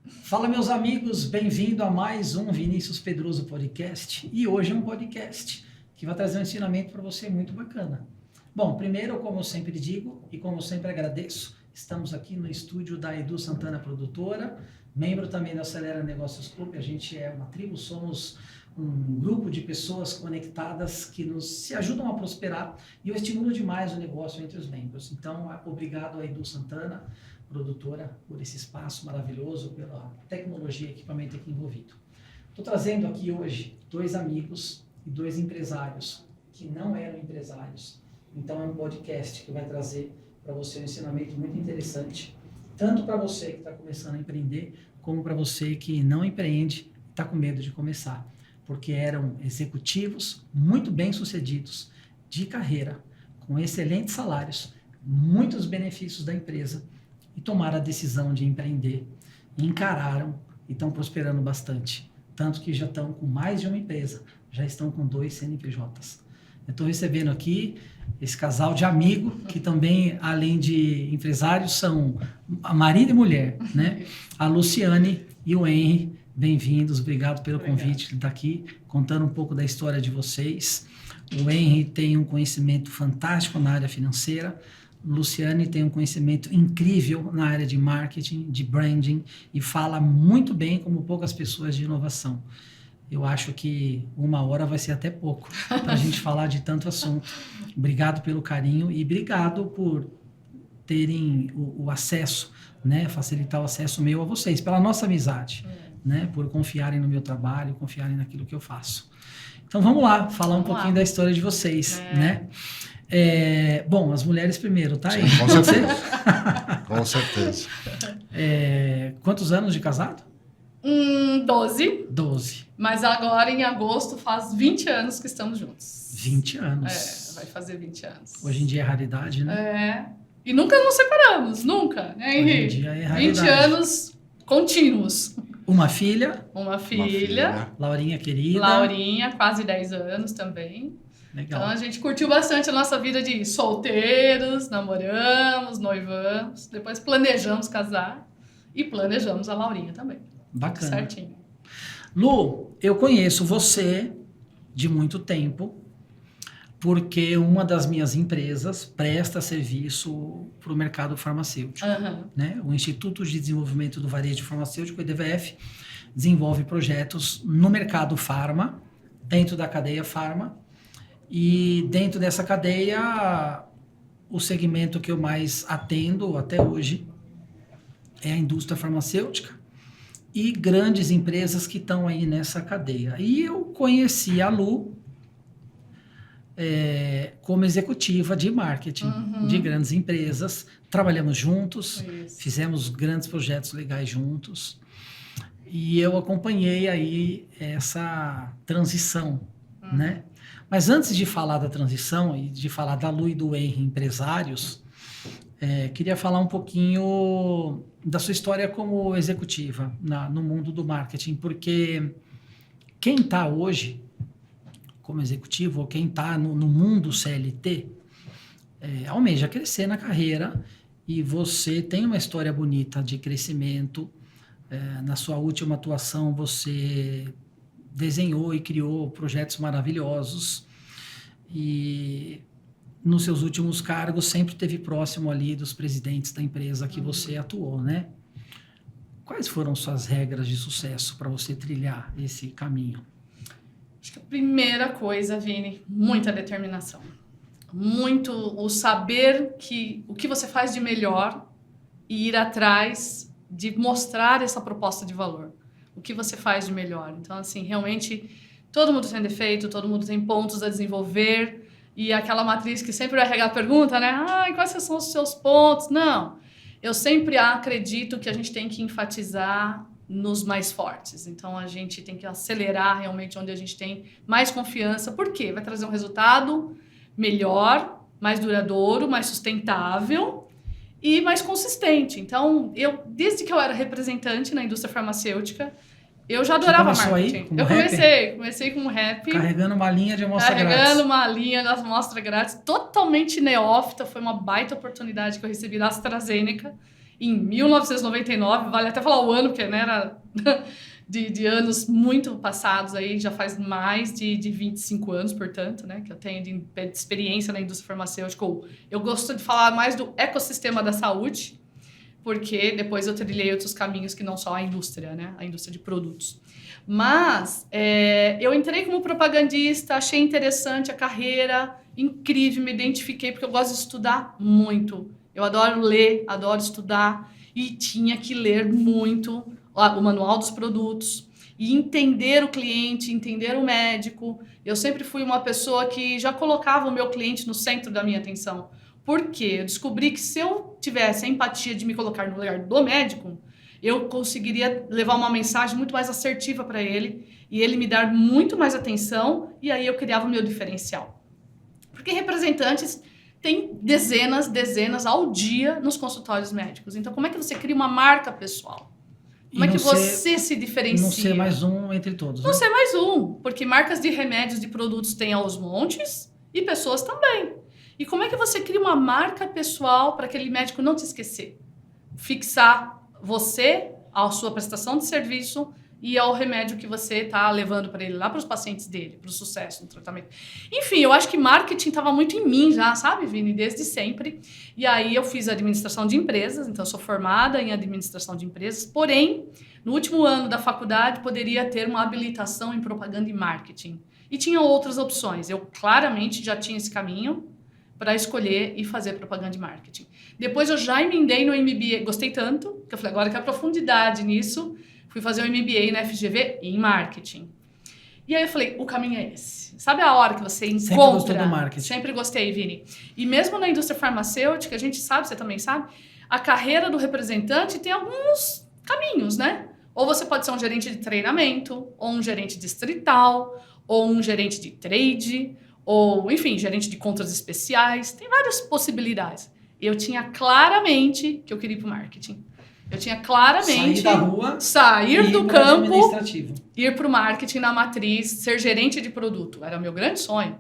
Fala, meus amigos, bem-vindo a mais um Vinícius Pedroso Podcast. E hoje é um podcast que vai trazer um ensinamento para você muito bacana. Bom, primeiro, como eu sempre digo e como eu sempre agradeço, estamos aqui no estúdio da Edu Santana Produtora, membro também da Acelera Negócios Clube. A gente é uma tribo, somos um grupo de pessoas conectadas que se ajudam a prosperar e eu estimulo demais o negócio entre os membros. Então, obrigado a Edu Santana, produtora, por esse espaço maravilhoso, pela tecnologia e equipamento aqui envolvido. Estou trazendo aqui hoje 2 amigos e 2 empresários que não eram empresários. Então, é um podcast que vai trazer para você um ensinamento muito interessante, tanto para você que está começando a empreender, como para você que não empreende e está com medo de começar. Porque eram executivos muito bem-sucedidos, de carreira, com excelentes salários, muitos benefícios da empresa, e tomaram a decisão de empreender, encararam e estão prosperando bastante. Tanto que já estão com mais de uma empresa, já estão com 2 CNPJs. Eu estou recebendo aqui esse casal de amigo, que também, além de empresários, são a marido e mulher, né? A Luciane e o Henry. Bem-vindos, obrigado pelo convite de estar aqui, contando um pouco da história de vocês. O Henry tem um conhecimento fantástico na área financeira, Luciane tem um conhecimento incrível na área de marketing, de branding, e fala muito bem, como poucas pessoas, de inovação. Eu acho que 1 hora vai ser até pouco para a gente falar de tanto assunto. Obrigado pelo carinho e obrigado por terem o acesso, né, facilitar o acesso meu a vocês, pela nossa amizade, né, por confiarem no meu trabalho, confiarem naquilo que eu faço. Então vamos lá, falar um pouquinho da história de vocês, né? Bom, as mulheres primeiro, tá? Sim, com certeza. Com certeza. Quantos anos de casado? 12. 12. Mas agora, em agosto, faz 20 anos que estamos juntos. 20 anos. Vai fazer 20 anos. Hoje em dia é raridade, né? E nunca nos separamos, nunca, né, Henrique? Hoje em dia é raridade. 20 anos contínuos. Uma filha. Uma filha. Laurinha querida. Laurinha, quase 10 anos também. Legal. Então a gente curtiu bastante a nossa vida de solteiros, namoramos, noivamos, depois planejamos casar e planejamos a Laurinha também. Bacana. Certinho. Lu, eu conheço você de muito tempo, porque uma das minhas empresas presta serviço para o mercado farmacêutico. Né? O Instituto de Desenvolvimento do Varejo Farmacêutico, IDVF, desenvolve projetos no mercado farma, dentro da cadeia farma, e dentro dessa cadeia, o segmento que eu mais atendo até hoje é a indústria farmacêutica e grandes empresas que estão aí nessa cadeia. E eu conheci a Lu como executiva de marketing de grandes empresas. Trabalhamos juntos, fizemos grandes projetos legais juntos. E eu acompanhei aí essa transição, né? Mas antes de falar da transição e de falar da Lu e do Henry, empresários, queria falar um pouquinho da sua história como executiva no mundo do marketing, porque quem está hoje como executivo, ou quem está no mundo CLT, almeja crescer na carreira, e você tem uma história bonita de crescimento. Na sua última atuação, você desenhou e criou projetos maravilhosos, e nos seus últimos cargos sempre esteve próximo ali dos presidentes da empresa que você atuou, né? Quais foram suas regras de sucesso para você trilhar esse caminho? Acho que a primeira coisa, Vini, muita determinação. Muito o saber o que você faz de melhor e ir atrás de mostrar essa proposta de valor. O que você faz de melhor. Então, assim, realmente, todo mundo tem defeito, todo mundo tem pontos a desenvolver, e aquela matriz que sempre o RH pergunta, né? Quais são os seus pontos? Não. Eu sempre acredito que a gente tem que enfatizar nos mais fortes. Então, a gente tem que acelerar realmente onde a gente tem mais confiança. Por quê? Vai trazer um resultado melhor, mais duradouro, mais sustentável e mais consistente. Então, desde que eu era representante na indústria farmacêutica, eu já adorava marketing. Eu comecei com rap. Carregando uma linha de amostra grátis. Carregando uma linha de amostra grátis, totalmente neófita. Foi uma baita oportunidade que eu recebi da AstraZeneca. em 1999, vale até falar o ano, porque né, era de anos muito passados aí, já faz mais de 25 anos, portanto, né, que eu tenho de experiência na indústria farmacêutica. Eu gosto de falar mais do ecossistema da saúde, porque depois eu trilhei outros caminhos que não só a indústria, né, a indústria de produtos. Mas eu entrei como propagandista, achei interessante a carreira, incrível, me identifiquei, porque eu gosto de estudar muito. Eu adoro ler, adoro estudar, e tinha que ler muito o manual dos produtos e entender o cliente, entender o médico. Eu sempre fui uma pessoa que já colocava o meu cliente no centro da minha atenção. Por quê? Eu descobri que se eu tivesse a empatia de me colocar no lugar do médico, eu conseguiria levar uma mensagem muito mais assertiva para ele e ele me dar muito mais atenção, e aí eu criava o meu diferencial. Porque representantes têm dezenas ao dia nos consultórios médicos. Então, como é que você cria uma marca pessoal? Como é que você se diferencia? Não ser mais um entre todos. Não né? ser mais um, porque marcas de remédios, de produtos tem aos montes e pessoas também. E como é que você cria uma marca pessoal para aquele médico não te esquecer? Fixar você, a sua prestação de serviço e ao remédio que você está levando para ele, lá para os pacientes dele, para o sucesso no tratamento. Enfim, eu acho que marketing estava muito em mim já, sabe, Vini? Desde sempre. E aí eu fiz administração de empresas, então eu sou formada em administração de empresas, porém, no último ano da faculdade, poderia ter uma habilitação em propaganda e marketing. E tinha outras opções. Eu claramente já tinha esse caminho para escolher e fazer propaganda e marketing. Depois eu já emendei no MBA, gostei tanto, que eu falei, agora eu quero profundidade nisso, fui fazer um MBA na FGV em marketing. E aí eu falei, o caminho é esse. Sabe a hora que você encontra... Sempre gostou do marketing. Sempre gostei, Vini. E mesmo na indústria farmacêutica, a gente sabe, você também sabe, a carreira do representante tem alguns caminhos, né? Ou você pode ser um gerente de treinamento, ou um gerente distrital, ou um gerente de trade, ou, enfim, gerente de contas especiais. Tem várias possibilidades. Eu tinha claramente que eu queria ir para o marketing. Eu tinha claramente... Sair da rua... Sair do campo, administrativo. ir para o marketing na matriz, ser gerente de produto. Era o meu grande sonho.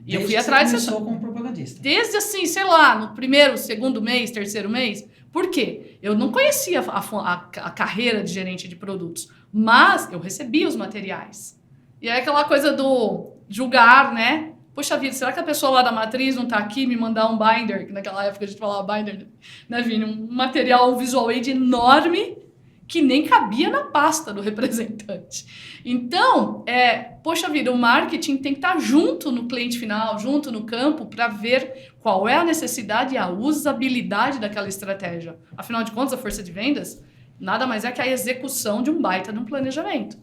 E eu fui Desde atrás... que você começou como propagandista. Desde assim, sei lá, no primeiro, segundo mês, terceiro mês. Por quê? Eu não conhecia a carreira de gerente de produtos, mas eu recebia os materiais. E é aquela coisa do julgar, né? Poxa vida, será que a pessoa lá da matriz não tá aqui me mandar um binder? Que naquela época a gente falava binder, né, Vini? Um material, um visual aid enorme que nem cabia na pasta do representante. Então, poxa vida, o marketing tem que estar junto no cliente final, junto no campo, para ver qual é a necessidade e a usabilidade daquela estratégia. Afinal de contas, a força de vendas nada mais é que a execução de um baita de um planejamento.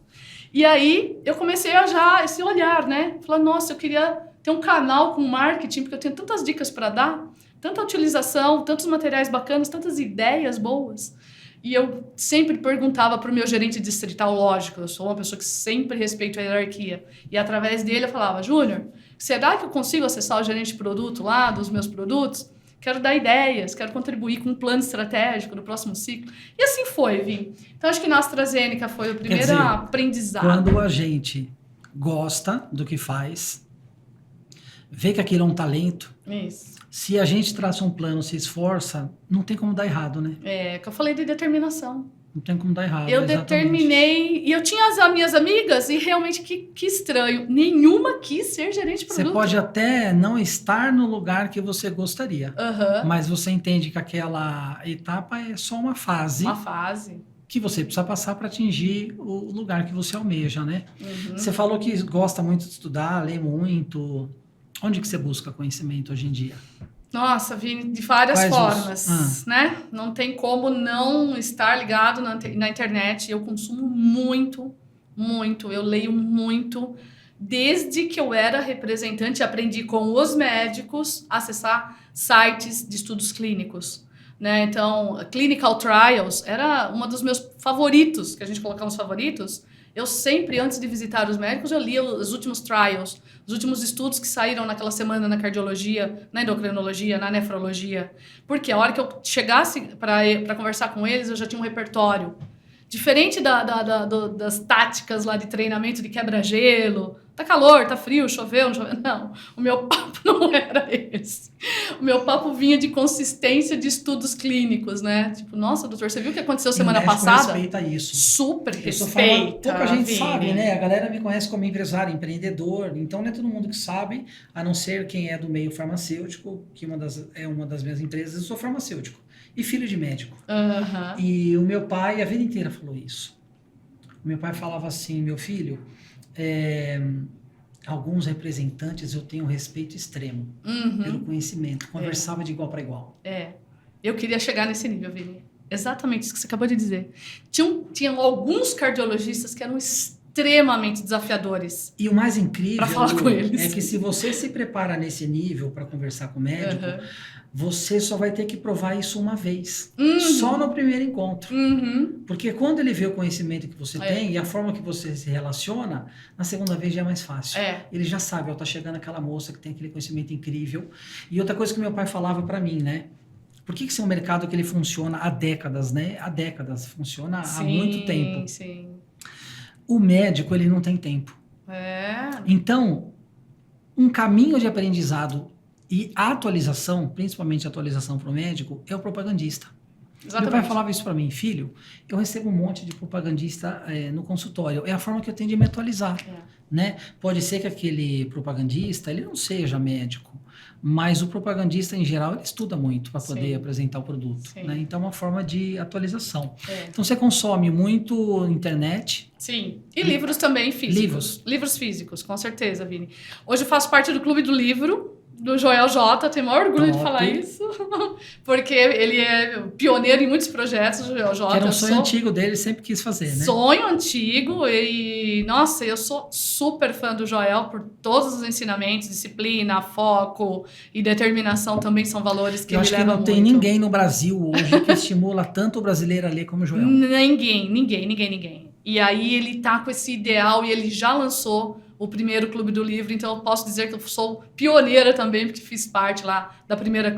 E aí, eu comecei a já esse olhar, né? Falar, nossa, eu queria ter um canal com marketing, porque eu tenho tantas dicas para dar, tanta utilização, tantos materiais bacanas, tantas ideias boas. E eu sempre perguntava para o meu gerente distrital, lógico, eu sou uma pessoa que sempre respeito a hierarquia. E através dele eu falava, Júnior, será que eu consigo acessar o gerente de produto lá, dos meus produtos? Quero dar ideias, quero contribuir com um plano estratégico do próximo ciclo. E assim foi, Vim. Então, acho que na AstraZeneca foi o primeiro aprendizado. Quando a gente gosta do que faz, vê que aquilo é um talento, Isso. se a gente traça um plano, se esforça, não tem como dar errado, né? É, que eu falei de determinação. Não tem como dar errado. Eu exatamente. determinei, e eu tinha as minhas amigas, e realmente que estranho, nenhuma quis ser gerente de produto. Você pode até não estar no lugar que você gostaria, mas você entende que aquela etapa é só uma fase. Uma fase. Que você precisa passar para atingir o lugar que você almeja, né? Uhum. Você falou que gosta muito de estudar, lê muito. Onde que você busca conhecimento hoje em dia? Nossa, Vini, de várias formas, né? Não tem como não estar ligado na internet. Eu consumo muito, eu leio muito. Desde que eu era representante, aprendi com os médicos a acessar sites de estudos clínicos, né? Então, Clinical Trials era um dos meus favoritos, que a gente colocava nos favoritos. Eu sempre, antes de visitar os médicos, eu lia os últimos trials, os últimos estudos que saíram naquela semana na cardiologia, na endocrinologia, na nefrologia. Porque a hora que eu chegasse para conversar com eles, eu já tinha um repertório. Diferente das táticas lá de treinamento de quebra-gelo, Tá calor, tá frio, choveu, não choveu. Não, o meu papo não era esse. O meu papo vinha de consistência de estudos clínicos, né? Tipo, nossa, doutor, você viu o que aconteceu semana passada? Respeita isso. Super respeita. Pouca gente Vini. sabe, né? A galera me conhece como empresário, empreendedor, então não é todo mundo que sabe, a não ser quem é do meio farmacêutico, que é uma das minhas empresas. Eu sou farmacêutico e filho de médico. E o meu pai a vida inteira falou isso. O meu pai falava assim, meu filho, alguns representantes eu tenho respeito extremo pelo conhecimento, conversava de igual para igual. Eu queria chegar nesse nível, Vini. Exatamente isso que você acabou de dizer. Tinham alguns cardiologistas que eram extremamente desafiadores. E o mais incrível pra falar com eles. É que se você se prepara nesse nível para conversar com o médico, você só vai ter que provar isso uma vez. Só no primeiro encontro. Porque quando ele vê o conhecimento que você tem e a forma que você se relaciona, na segunda vez já é mais fácil. Ele já sabe, tá chegando aquela moça que tem aquele conhecimento incrível. E outra coisa que meu pai falava para mim, né? Por que isso é um mercado que ele funciona há décadas, né? Há décadas, funciona há muito tempo. Sim. O médico, ele não tem tempo. Então, um caminho de aprendizado e atualização, principalmente atualização para o médico, é o propagandista. Exatamente. Meu pai falava isso para mim, filho, eu recebo um monte de propagandista no consultório, é a forma que eu tenho de me atualizar. Né? Pode ser que aquele propagandista, ele não seja médico, mas o propagandista em geral, ele estuda muito para poder apresentar o produto. Né? Então é uma forma de atualização. Então você consome muito internet. Sim, e livros também físicos. Livros físicos, com certeza, Vini. Hoje eu faço parte do Clube do Livro, do Joel J, tenho o maior orgulho de falar isso, porque ele é pioneiro em muitos projetos, o Joel J. Que era um sonho antigo dele, sempre quis fazer, né? Sonho antigo e, nossa, eu sou super fã do Joel por todos os ensinamentos, disciplina, foco e determinação também são valores que eu me levam muito. Eu acho que não tem ninguém no Brasil hoje que estimula tanto o brasileiro a ler como o Joel. Ninguém. E aí ele tá com esse ideal e ele já lançou o primeiro Clube do Livro, então eu posso dizer que eu sou pioneira também, porque fiz parte lá da primeira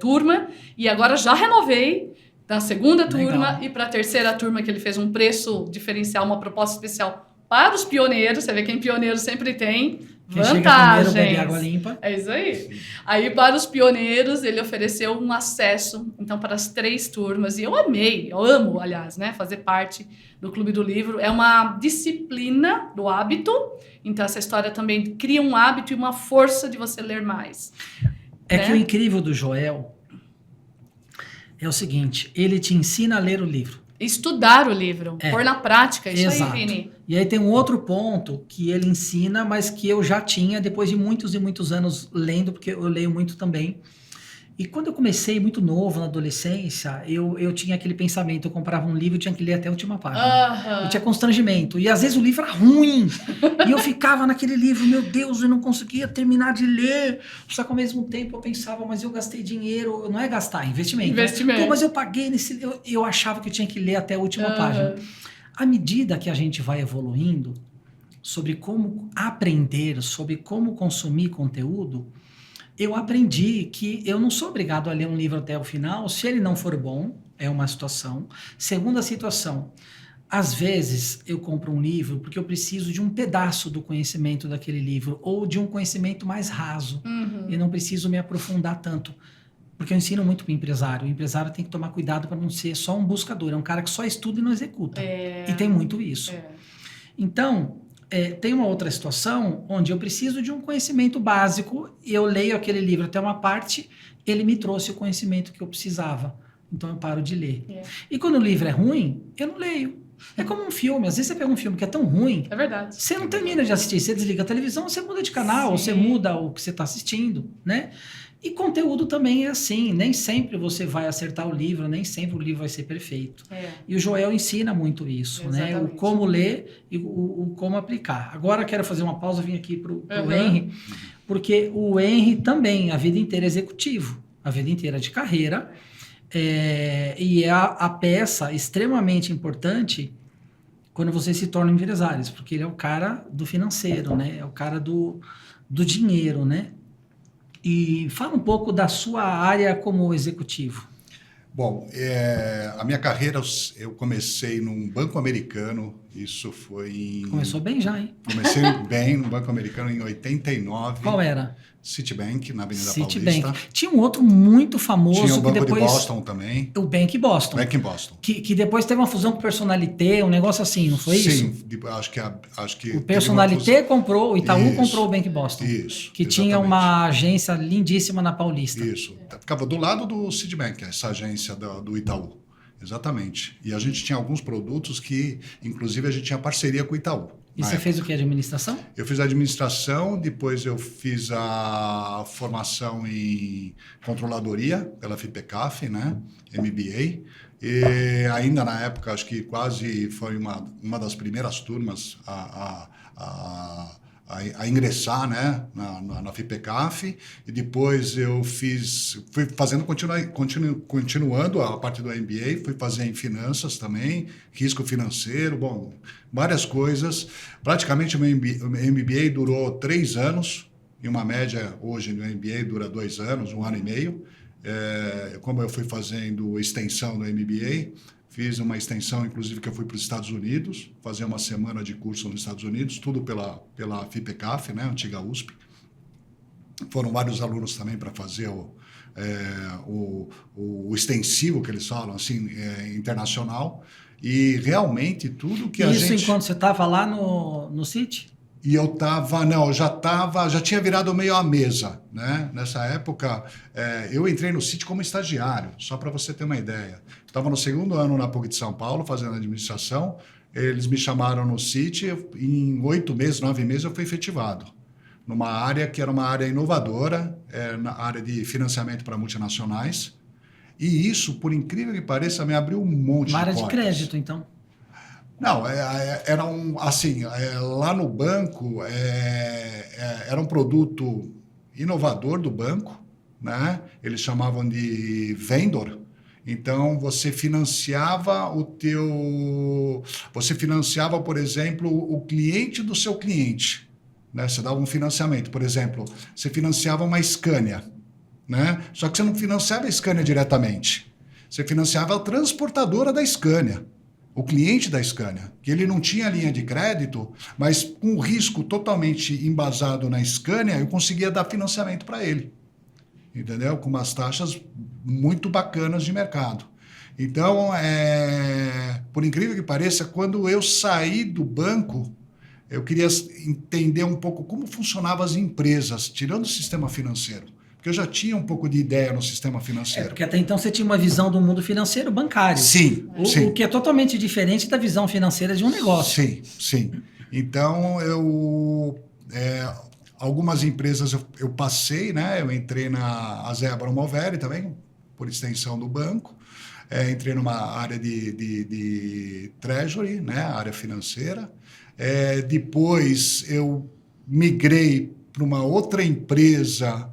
turma, e agora já renovei da segunda turma e para a terceira turma, que ele fez um preço diferencial, uma proposta especial para os pioneiros. Você vê que em pioneiro sempre tem vantagens. Bebe água limpa. É isso aí. Aí, para os pioneiros, ele ofereceu um acesso, então, para as 3 turmas. E eu amo, aliás, né, fazer parte do Clube do Livro. É uma disciplina do hábito. Então, essa história também cria um hábito e uma força de você ler mais. É que o incrível do Joel é o seguinte, ele te ensina a ler o livro. Estudar o livro, pôr na prática, isso Exato. aí, Vini. E aí tem um outro ponto que ele ensina, mas que eu já tinha depois de muitos e muitos anos lendo, porque eu leio muito também. E quando eu comecei muito novo, na adolescência, eu tinha aquele pensamento, eu comprava um livro e tinha que ler até a última página. Eu tinha constrangimento. E às vezes o livro era ruim. E eu ficava naquele livro, meu Deus, eu não conseguia terminar de ler. Só que ao mesmo tempo eu pensava, mas eu gastei dinheiro. Não é gastar, é investimento. Investimento. Né? Pô, mas eu paguei nesse... Eu achava que eu tinha que ler até a última página. À medida que a gente vai evoluindo sobre como aprender, sobre como consumir conteúdo, eu aprendi que eu não sou obrigado a ler um livro até o final, se ele não for bom, é uma situação. Segunda situação, às vezes eu compro um livro porque eu preciso de um pedaço do conhecimento daquele livro, ou de um conhecimento mais raso, e não preciso me aprofundar tanto. Porque eu ensino muito para o empresário. O empresário tem que tomar cuidado para não ser só um buscador, é um cara que só estuda e não executa. E tem muito isso. Então... tem uma outra situação onde eu preciso de um conhecimento básico e eu leio aquele livro até uma parte, ele me trouxe o conhecimento que eu precisava. Então eu paro de ler. E quando o livro é ruim, eu não leio. É como um filme. Às vezes você pega um filme que é tão ruim, é verdade. Você não termina de assistir. Você desliga a televisão, você muda de canal, ou você muda o que você está assistindo, né? E conteúdo também é assim. Nem sempre você vai acertar o livro, nem sempre o livro vai ser perfeito. E o Joel ensina muito isso, né? O como ler e o como aplicar. Agora quero fazer uma pausa, vim aqui para o Henry, porque o Henry também, a vida inteira é executivo, a vida inteira de carreira, e é a peça extremamente importante quando você se torna empresário, porque ele é o cara do financeiro, né? É o cara do dinheiro, né? E fala um pouco da sua área como executivo. Bom, a minha carreira eu comecei num banco americano Isso foi em... Começou bem já, hein? Comecei bem no Banco Americano em 89. Qual era? Citibank, na Avenida Citibank. Paulista. Tinha um outro muito famoso Tinha o que Banco depois... de Boston também. O Bank Boston. Bank em Boston. Que depois teve uma fusão com o Personalité, um negócio assim, não foi isso? Sim, acho que O Personalité comprou, o Itaú Isso. comprou o Bank Boston. Isso, Que tinha exatamente. uma agência lindíssima na Paulista. Isso. Ficava do lado do Citibank, essa agência do Itaú. Exatamente. E a gente tinha alguns produtos que, inclusive, a gente tinha parceria com o Itaú. E você fez o que? Administração? Eu fiz a administração, depois eu fiz a formação em controladoria pela FIPECAF, né? MBA. E ainda na época, acho que quase foi uma das primeiras turmas a ingressar, né, na FIPECAF, e depois eu fui fazendo, continuando a parte do MBA, fui fazer em finanças também, risco financeiro, bom, várias coisas. Praticamente o meu MBA durou 3 anos, e uma média hoje no MBA dura 2 anos, 1 ano e meio. Como eu fui fazendo extensão do MBA, fiz uma extensão, inclusive, que eu fui para os Estados Unidos, fazer uma semana de curso nos Estados Unidos, tudo pela FIPECAF, né, antiga USP. Foram vários alunos também para fazer o extensivo, que eles falam, assim, internacional. E realmente tudo que Isso enquanto você estava lá no Citi? E eu já tinha virado meio à mesa, né? Nessa época, eu entrei no Citi como estagiário, só para você ter uma ideia. Estava no 2º ano na PUC de São Paulo, fazendo administração, eles me chamaram no Citi, em 8 meses, 9 meses eu fui efetivado, numa área que era uma área inovadora, na área de financiamento para multinacionais, e isso, por incrível que pareça, me abriu um monte de portas. Uma área de crédito, então. Não, assim, lá no banco era um produto inovador do banco, né? Eles chamavam de vendor. Então você financiava por exemplo, o cliente do seu cliente, né? Você dava um financiamento, por exemplo, você financiava uma Scania, né? Só que você não financiava a Scania diretamente, você financiava a transportadora da Scania. O cliente da Scania, que ele não tinha linha de crédito, mas com o risco totalmente embasado na Scania, eu conseguia dar financiamento para ele, entendeu? Com umas taxas muito bacanas de mercado. Então, por incrível que pareça, quando eu saí do banco, eu queria entender um pouco como funcionavam as empresas, tirando o sistema financeiro. Porque eu já tinha um pouco de ideia no sistema financeiro. Porque até então você tinha uma visão do mundo financeiro bancário. Sim, sim. O que é totalmente diferente da visão financeira de um negócio. Sim, sim. Então, algumas empresas eu passei, né? Eu entrei na Asea Bromoveri também, por extensão do banco. Entrei numa área de treasury, né? Área financeira. Depois eu migrei para uma outra empresa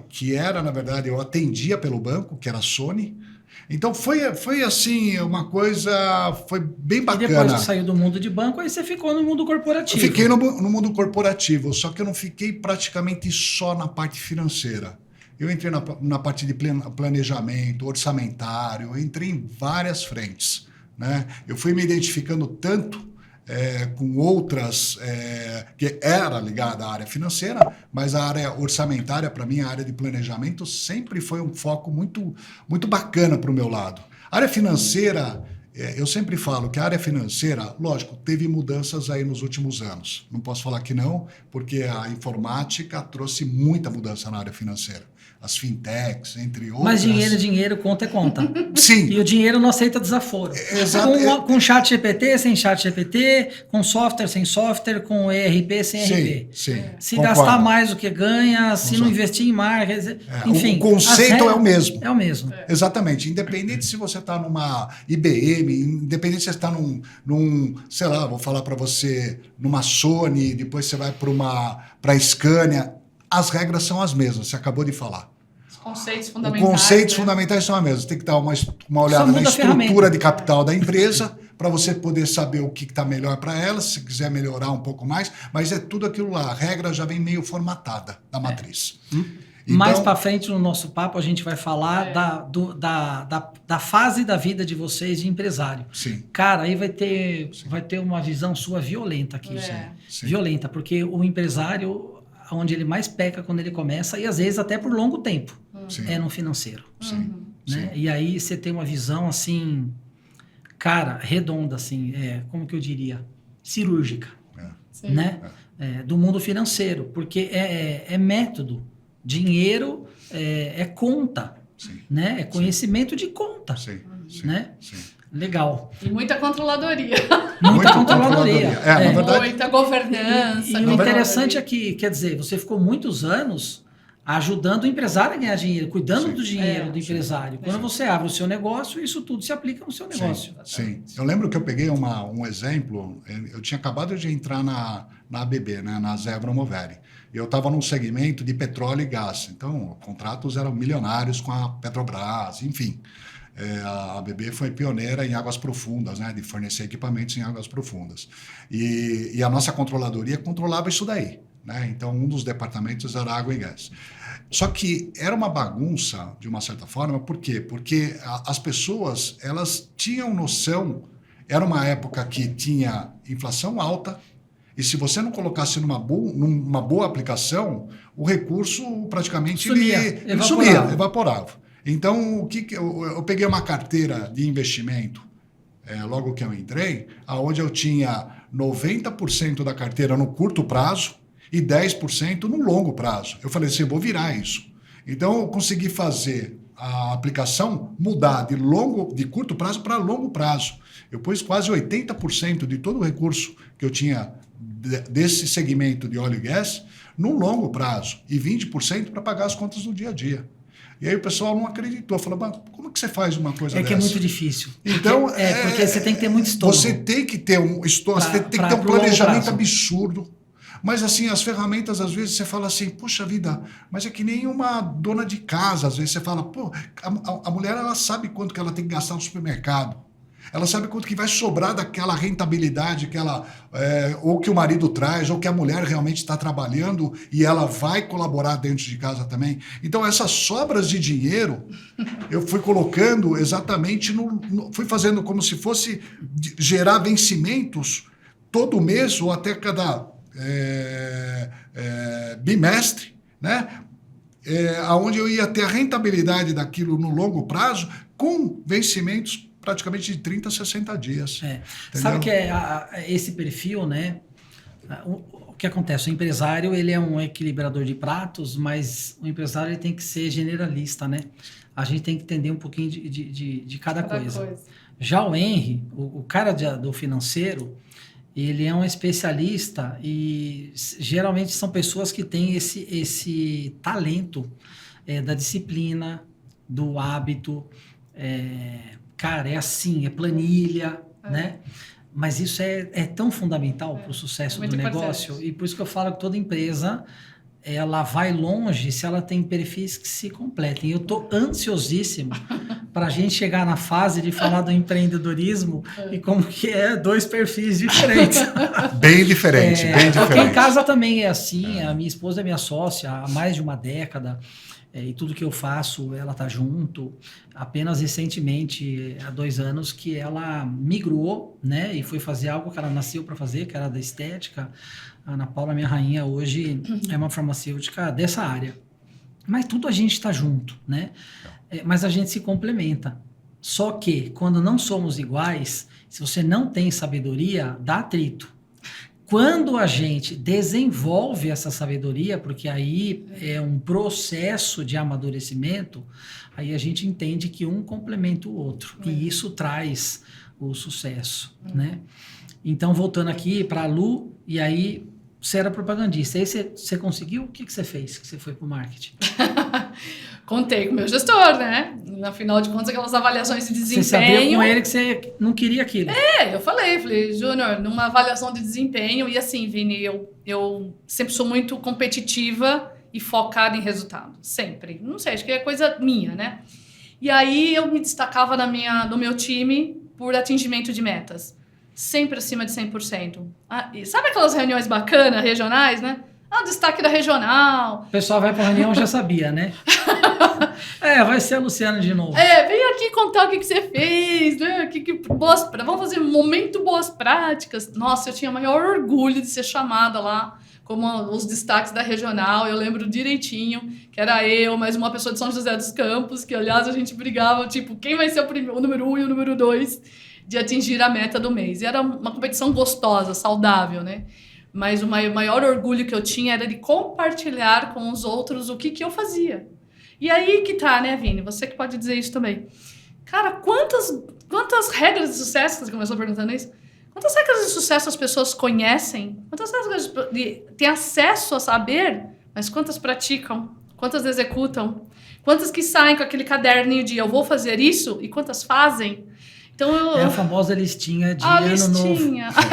que era, na verdade, eu atendia pelo banco, que era a Sony. Então foi assim, uma coisa, foi bem bacana. E depois você saiu do mundo de banco, aí você ficou no mundo corporativo. Eu fiquei no mundo corporativo, só que eu não fiquei praticamente só na parte financeira. Eu entrei na parte de planejamento, orçamentário, eu entrei em várias frentes, né? Eu fui me identificando tanto com outras, que era ligada à área financeira, mas a área orçamentária, para mim, a área de planejamento, sempre foi um foco muito, muito bacana para o meu lado. A área financeira, eu sempre falo que a área financeira, lógico, teve mudanças aí nos últimos anos. Não posso falar que não, porque a informática trouxe muita mudança na área financeira. As fintechs, entre outras. Mas dinheiro, conta é conta. Sim. E o dinheiro não aceita desaforo. Exato. Com chat GPT, sem chat GPT, com software, sem software, com ERP, sem ERP. Sim, se concordo. gastar mais do que ganha, se não investir em marketing, enfim. O conceito é o mesmo. É o mesmo. Exatamente. Independente se você está numa IBM, independente se você está sei lá, vou falar para você, numa Sony, depois você vai para a Scania, as regras são as mesmas, você acabou de falar. Os conceitos fundamentais. Os conceitos fundamentais são as mesmas. Tem que dar uma olhada na estrutura de capital da empresa para você poder saber o que está melhor para ela, se quiser melhorar um pouco mais, mas é tudo aquilo lá. A regra já vem meio formatada da matriz. Mais para frente no nosso papo a gente vai falar da fase da vida de vocês de empresário. Sim. Cara, aí vai ter uma visão sua violenta aqui. Sim. Violenta, porque o empresário, onde ele mais peca quando ele começa, e às vezes até por longo tempo, é no financeiro. Sim. Né? E aí você tem uma visão assim, cara, redonda, assim, como que eu diria? Cirúrgica, né? Do mundo financeiro, porque é método. Dinheiro é conta, né? É conhecimento de conta, né? Sim. Legal. E muita controladoria. Muita controladoria. Na verdade, muita governança. E o interessante é que, quer dizer, você ficou muitos anos ajudando o empresário a ganhar dinheiro, cuidando do dinheiro do empresário. Quando você abre o seu negócio, isso tudo se aplica no seu negócio. Sim. Eu lembro que eu peguei um exemplo, eu tinha acabado de entrar na ABB, né, na Zebra Moveri. Eu estava num segmento de petróleo e gás. Então, contratos eram milionários com a Petrobras, enfim. A ABB foi pioneira em águas profundas, né, de fornecer equipamentos em águas profundas. E a nossa controladoria controlava isso daí. Né? Então, um dos departamentos era água e gás. Só que era uma bagunça, de uma certa forma, por quê? Porque as pessoas, elas tinham noção, era uma época que tinha inflação alta, e se você não colocasse numa boa aplicação, o recurso praticamente evaporava. Então, eu peguei uma carteira de investimento, logo que eu entrei, onde eu tinha 90% da carteira no curto prazo e 10% no longo prazo. Eu falei assim, eu vou virar isso. Então, eu consegui fazer a aplicação mudar de curto prazo para longo prazo. Eu pus quase 80% de todo o recurso que eu tinha desse segmento de óleo e gás no longo prazo e 20% para pagar as contas do dia a dia. E aí o pessoal não acreditou, falou, mas como que você faz uma coisa dessa? Que é muito difícil. Então, porque você tem que ter muito estômago. Você tem que ter um estômago, você tem que ter um planejamento absurdo. Mas assim, as ferramentas, às vezes você fala assim, poxa vida, mas é que nem uma dona de casa, às vezes você fala, pô, a mulher ela sabe quanto que ela tem que gastar no supermercado. Ela sabe quanto que vai sobrar daquela rentabilidade que ela, ou que o marido traz, ou que a mulher realmente está trabalhando e ela vai colaborar dentro de casa também. Então, essas sobras de dinheiro, eu fui colocando exatamente, fui fazendo como se fosse gerar vencimentos todo mês ou até cada bimestre, né? Onde eu ia ter a rentabilidade daquilo no longo prazo com vencimentos praticamente de 30 a 60 dias. Sabe que esse perfil, né? O que acontece? O empresário, ele é um equilibrador de pratos, mas o empresário ele tem que ser generalista, né? A gente tem que entender um pouquinho de cada coisa. Já o Henry, o cara do financeiro, ele é um especialista e geralmente são pessoas que têm esse talento da disciplina, do hábito, cara, é assim, é planilha, né? Mas isso é tão fundamental para o sucesso do negócio. Importante. E por isso que eu falo que toda empresa, ela vai longe se ela tem perfis que se completem. Eu estou ansiosíssimo para a gente chegar na fase de falar do empreendedorismo e como que é 2 perfis diferentes. Bem diferente, bem diferente. Porque em casa também é assim, a minha esposa é minha sócia há mais de uma década, e tudo que eu faço, ela tá junto. Apenas recentemente, há 2 anos, que ela migrou, né, e foi fazer algo que ela nasceu para fazer, que era da estética. A Ana Paula, minha rainha, hoje é uma farmacêutica dessa área. Mas tudo a gente está junto, né? Mas a gente se complementa. Só que, quando não somos iguais, se você não tem sabedoria, dá atrito. Quando a gente desenvolve essa sabedoria, porque aí é um processo de amadurecimento, aí a gente entende que um complementa o outro. E isso traz o sucesso, né? Então, voltando aqui para a Lu, e aí você era propagandista. Aí você conseguiu? O que você fez que você foi para o marketing? Contei com o meu gestor, né? Na final de contas, aquelas avaliações de desempenho... Você sabia com ele que você não queria aquilo. Eu falei, Júnior, numa avaliação de desempenho, e assim, Vini, eu sempre sou muito competitiva e focada em resultado, sempre. Não sei, acho que é coisa minha, né? E aí eu me destacava no meu time por atingimento de metas, sempre acima de 100%. E sabe aquelas reuniões bacanas, regionais, né? Ah, destaque da regional. O pessoal vai pra reunião, já sabia, né? Vai ser a Luciana de novo. Vem aqui contar o que você fez, né? Vamos fazer momento boas práticas. Nossa, eu tinha maior orgulho de ser chamada lá como os destaques da regional. Eu lembro direitinho que era eu, mais uma pessoa de São José dos Campos, que aliás a gente brigava, tipo, quem vai ser o número 1 e o número 2 de atingir a meta do mês. E era uma competição gostosa, saudável, né? Mas o maior orgulho que eu tinha era de compartilhar com os outros o que eu fazia. E aí que tá, né, Vini? Você que pode dizer isso também. Cara, quantas regras de sucesso, você começou perguntando isso? Quantas regras de sucesso as pessoas conhecem? Quantas regras têm acesso a saber? Mas quantas praticam? Quantas executam? Quantas que saem com aquele caderninho de eu vou fazer isso? E quantas fazem? Então, É a famosa listinha de a ano listinha. novo.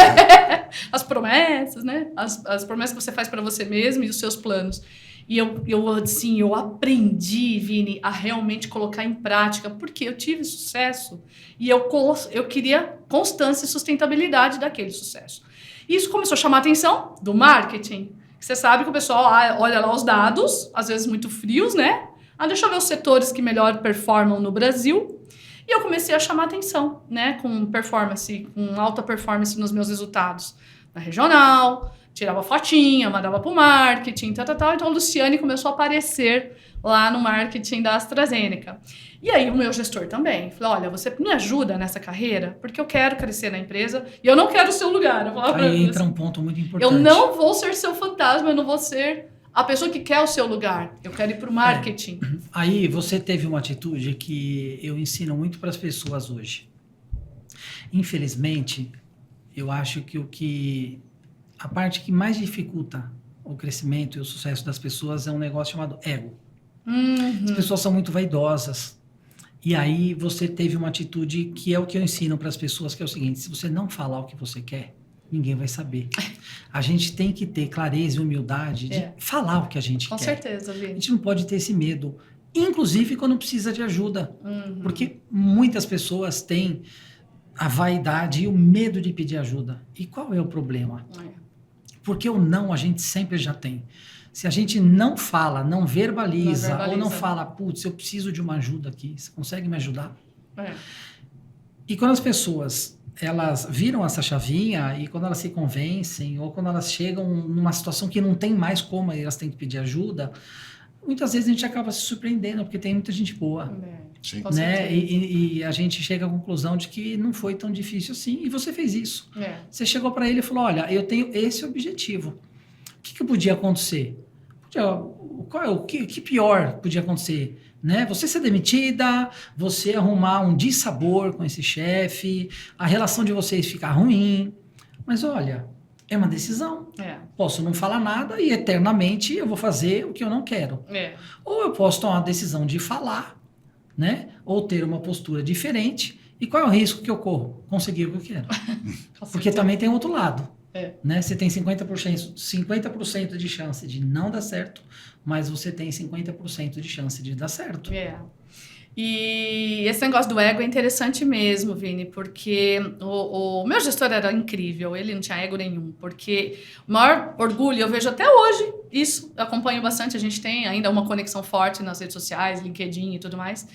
As promessas, né? As promessas que você faz para você mesmo e os seus planos. E eu aprendi, Vini, a realmente colocar em prática, porque eu tive sucesso e eu queria constância e sustentabilidade daquele sucesso. Isso começou a chamar a atenção do marketing. Você sabe que o pessoal olha lá os dados, às vezes muito frios, né? Deixa eu ver os setores que melhor performam no Brasil. E eu comecei a chamar atenção, né? Com alta performance nos meus resultados. Na regional, tirava fotinha, mandava pro marketing, tal. Então a Luciane começou a aparecer lá no marketing da AstraZeneca. E aí o meu gestor também. Falou, olha, você me ajuda nessa carreira? Porque eu quero crescer na empresa e eu não quero o seu lugar. Aí entra um ponto muito importante. Eu não vou ser seu fantasma, eu não vou ser a pessoa que quer o seu lugar. Eu quero ir pro marketing. Aí você teve uma atitude que eu ensino muito para as pessoas hoje. Infelizmente, eu acho que a parte que mais dificulta o crescimento e o sucesso das pessoas é um negócio chamado ego. As pessoas são muito vaidosas. E aí você teve uma atitude que é o que eu ensino para as pessoas, que é o seguinte: se você não falar o que você quer, ninguém vai saber. A gente tem que ter clareza e humildade de falar o que a gente Com quer. certeza, Vini. A gente não pode ter esse medo, inclusive quando precisa de ajuda. Porque muitas pessoas têm a vaidade e o medo de pedir ajuda. E qual é o problema? Porque o não a gente sempre já tem. Se a gente não fala, não verbaliza, ou não fala, putz, eu preciso de uma ajuda aqui, você consegue me ajudar? E quando as pessoas, elas viram essa chavinha, e quando elas se convencem, ou quando elas chegam numa situação que não tem mais como, elas têm que pedir ajuda, muitas vezes a gente acaba se surpreendendo, porque tem muita gente boa. Sim. Né? E a gente chega à conclusão de que não foi tão difícil assim, e você fez isso. Você chegou para ele e falou, olha, eu tenho esse objetivo. O que podia acontecer? O que pior podia acontecer? Né? Você ser demitida, você arrumar um dissabor com esse chefe, a relação de vocês ficar ruim. Mas olha, é uma decisão. Posso não falar nada e eternamente eu vou fazer o que eu não quero. Ou eu posso tomar a decisão de falar, né? Ou ter uma postura diferente. E qual é o risco que eu corro? Conseguir o que eu quero. Porque também tem outro lado. Né? Você tem 50% de chance de não dar certo, mas você tem 50% de chance de dar certo. E esse negócio do ego é interessante mesmo, Vini, porque o meu gestor era incrível, ele não tinha ego nenhum, porque o maior orgulho, eu vejo até hoje isso, eu acompanho bastante, a gente tem ainda uma conexão forte nas redes sociais, LinkedIn e tudo mais.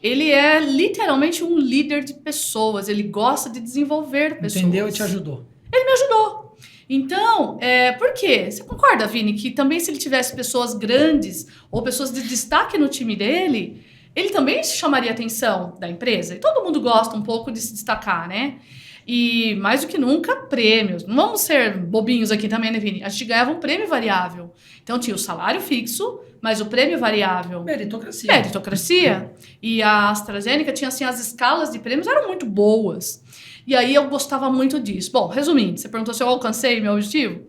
Ele é literalmente um líder de pessoas, ele gosta de desenvolver pessoas. Entendeu e te ajudou. Ele me ajudou. Então, por quê? Você concorda, Vini, que também se ele tivesse pessoas grandes ou pessoas de destaque no time dele, ele também chamaria a atenção da empresa? E todo mundo gosta um pouco de se destacar, né? E, mais do que nunca, prêmios. Não vamos ser bobinhos aqui também, né, Vini? A gente ganhava um prêmio variável. Então, tinha o salário fixo, mas o prêmio variável. Meritocracia. E a AstraZeneca tinha, assim, as escalas de prêmios eram muito boas. E aí eu gostava muito disso. Bom, resumindo, você perguntou se eu alcancei meu objetivo?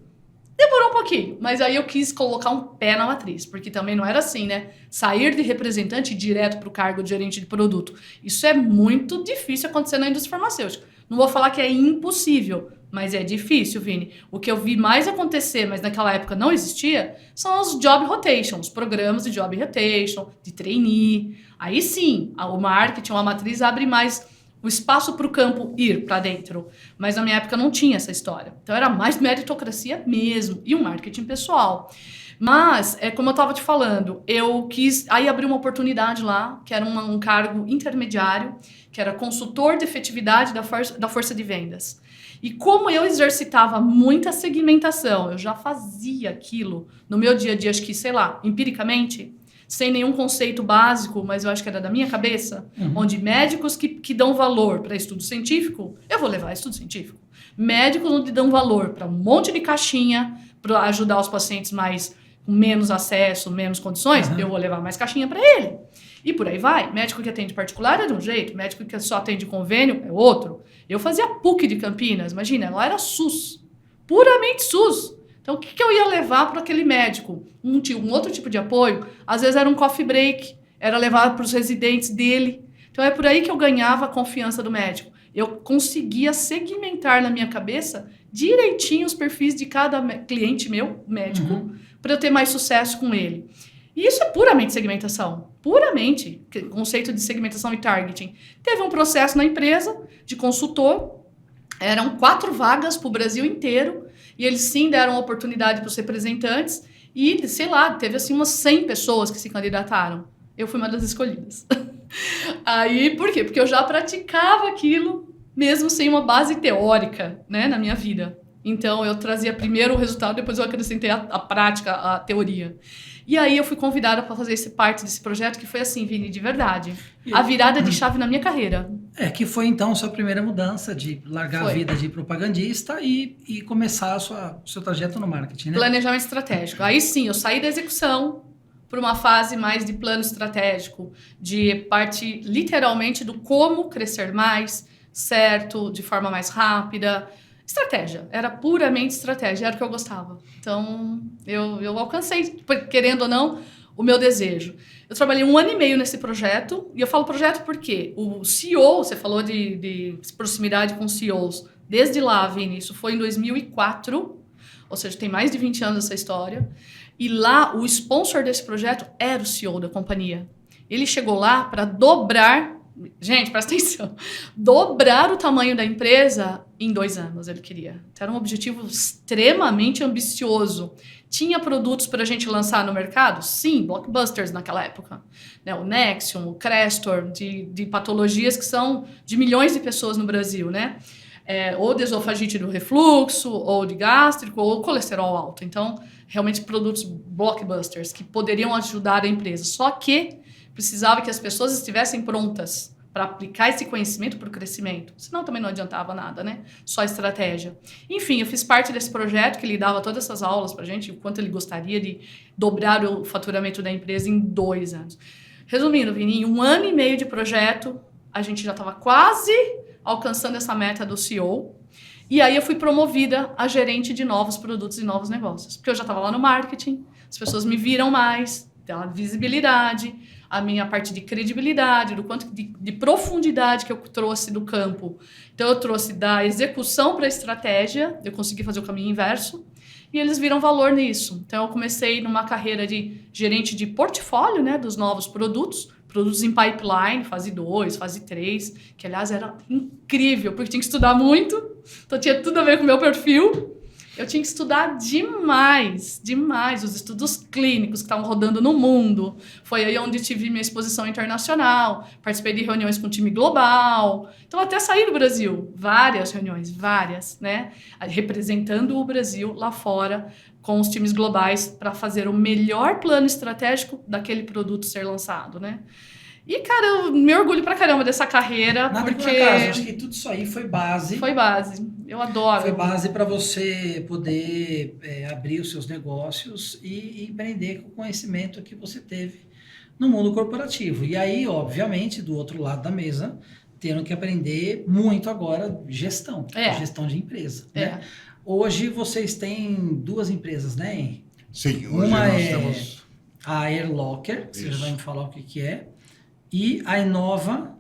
Demorou um pouquinho, mas aí eu quis colocar um pé na matriz, porque também não era assim, né? Sair de representante direto para o cargo de gerente de produto. Isso é muito difícil acontecer na indústria farmacêutica. Não vou falar que é impossível, mas é difícil, Vini. O que eu vi mais acontecer, mas naquela época não existia, são os job rotation, os programas de job rotation, de trainee. Aí sim, o marketing, a matriz abre mais o espaço para o campo ir para dentro. Mas na minha época não tinha essa história. Então era mais meritocracia mesmo e um marketing pessoal. Mas, como eu estava te falando, eu quis aí abrir uma oportunidade lá, que era um cargo intermediário, que era consultor de efetividade da força de vendas. E como eu exercitava muita segmentação, eu já fazia aquilo no meu dia a dia, acho que, sei lá, empiricamente, sem nenhum conceito básico, mas eu acho que era da minha cabeça, onde médicos que dão valor para estudo científico, eu vou levar estudo científico. Médicos onde dão valor para um monte de caixinha, para ajudar os pacientes com menos acesso, menos condições, eu vou levar mais caixinha para ele. E por aí vai. Médico que atende particular é de um jeito, médico que só atende convênio é outro. Eu fazia PUC de Campinas, imagina, lá era SUS, puramente SUS. Então, o que eu ia levar para aquele médico? Um outro tipo de apoio, às vezes era um coffee break, era levar para os residentes dele. Então, é por aí que eu ganhava a confiança do médico. Eu conseguia segmentar na minha cabeça direitinho os perfis de cada cliente meu, médico, para eu ter mais sucesso com ele. E isso é puramente segmentação. Puramente. Conceito de segmentação e targeting. Teve um processo na empresa de consultor. Eram 4 vagas para o Brasil inteiro. E eles sim deram oportunidade para os representantes. E, sei lá, teve assim umas 100 pessoas que se candidataram. Eu fui uma das escolhidas. Aí, por quê? Porque eu já praticava aquilo, mesmo sem uma base teórica, né, na minha vida. Então, eu trazia primeiro o resultado, depois eu acrescentei a prática, a teoria. E aí, eu fui convidada para fazer parte desse projeto, que foi assim, Vini, de verdade. A virada de chave na minha carreira. Que foi, então, sua primeira mudança de largar a vida de propagandista e começar o seu trajeto no marketing, né? Planejamento estratégico. Aí, sim, eu saí da execução para uma fase mais de plano estratégico, de parte, literalmente, do como crescer mais, certo, de forma mais rápida. Estratégia, era puramente estratégia, era o que eu gostava. Então, eu alcancei, querendo ou não, o meu desejo. Eu trabalhei 1 ano e meio nesse projeto, e eu falo projeto porque o CEO, você falou de proximidade com CEOs, desde lá, Vini, isso foi em 2004, ou seja, tem mais de 20 anos essa história, e lá o sponsor desse projeto era o CEO da companhia. Ele chegou lá para dobrar, gente, presta atenção, dobrar o tamanho da empresa em 2 anos, ele queria. Então, era um objetivo extremamente ambicioso. Tinha produtos para a gente lançar no mercado? Sim, blockbusters naquela época. Né? O Nexium, o Crestor, de patologias que são de milhões de pessoas no Brasil, né? Ou de esofagite do refluxo, ou de gástrico, ou colesterol alto. Então, realmente produtos blockbusters que poderiam ajudar a empresa. Só que precisava que as pessoas estivessem prontas para aplicar esse conhecimento para o crescimento. Senão também não adiantava nada, né? Só estratégia. Enfim, eu fiz parte desse projeto que ele dava todas essas aulas para a gente, o quanto ele gostaria de dobrar o faturamento da empresa em 2 anos. Resumindo, Vini, em 1 ano e meio de projeto, a gente já estava quase alcançando essa meta do CEO. E aí eu fui promovida a gerente de novos produtos e novos negócios. Porque eu já estava lá no marketing, as pessoas me viram mais, a visibilidade, a minha parte de credibilidade, do quanto de profundidade que eu trouxe do campo. Então, eu trouxe da execução para a estratégia, eu consegui fazer o caminho inverso, e eles viram valor nisso. Então, eu comecei numa carreira de gerente de portfólio, né, dos novos produtos em pipeline, fase 2, fase 3, que, aliás, era incrível, porque tinha que estudar muito, então tinha tudo a ver com o meu perfil. Eu tinha que estudar demais os estudos clínicos que estavam rodando no mundo. Foi aí onde tive minha exposição internacional, participei de reuniões com o time global. Então, até sair do Brasil, várias reuniões, né? Representando o Brasil lá fora com os times globais para fazer o melhor plano estratégico daquele produto ser lançado, né? E, cara, eu me orgulho pra caramba dessa carreira. Nada porque... por acaso, acho que tudo isso aí foi base. Foi base, eu adoro. Foi base para você poder abrir os seus negócios e empreender com o conhecimento que você teve no mundo corporativo. E aí, obviamente, do outro lado da mesa, tendo que aprender muito agora gestão de empresa. Né? Hoje vocês têm 2 empresas, né, Henry? Sim, hoje Uma nós temos a Airlocker, você já vai me falar o que é, e a Inova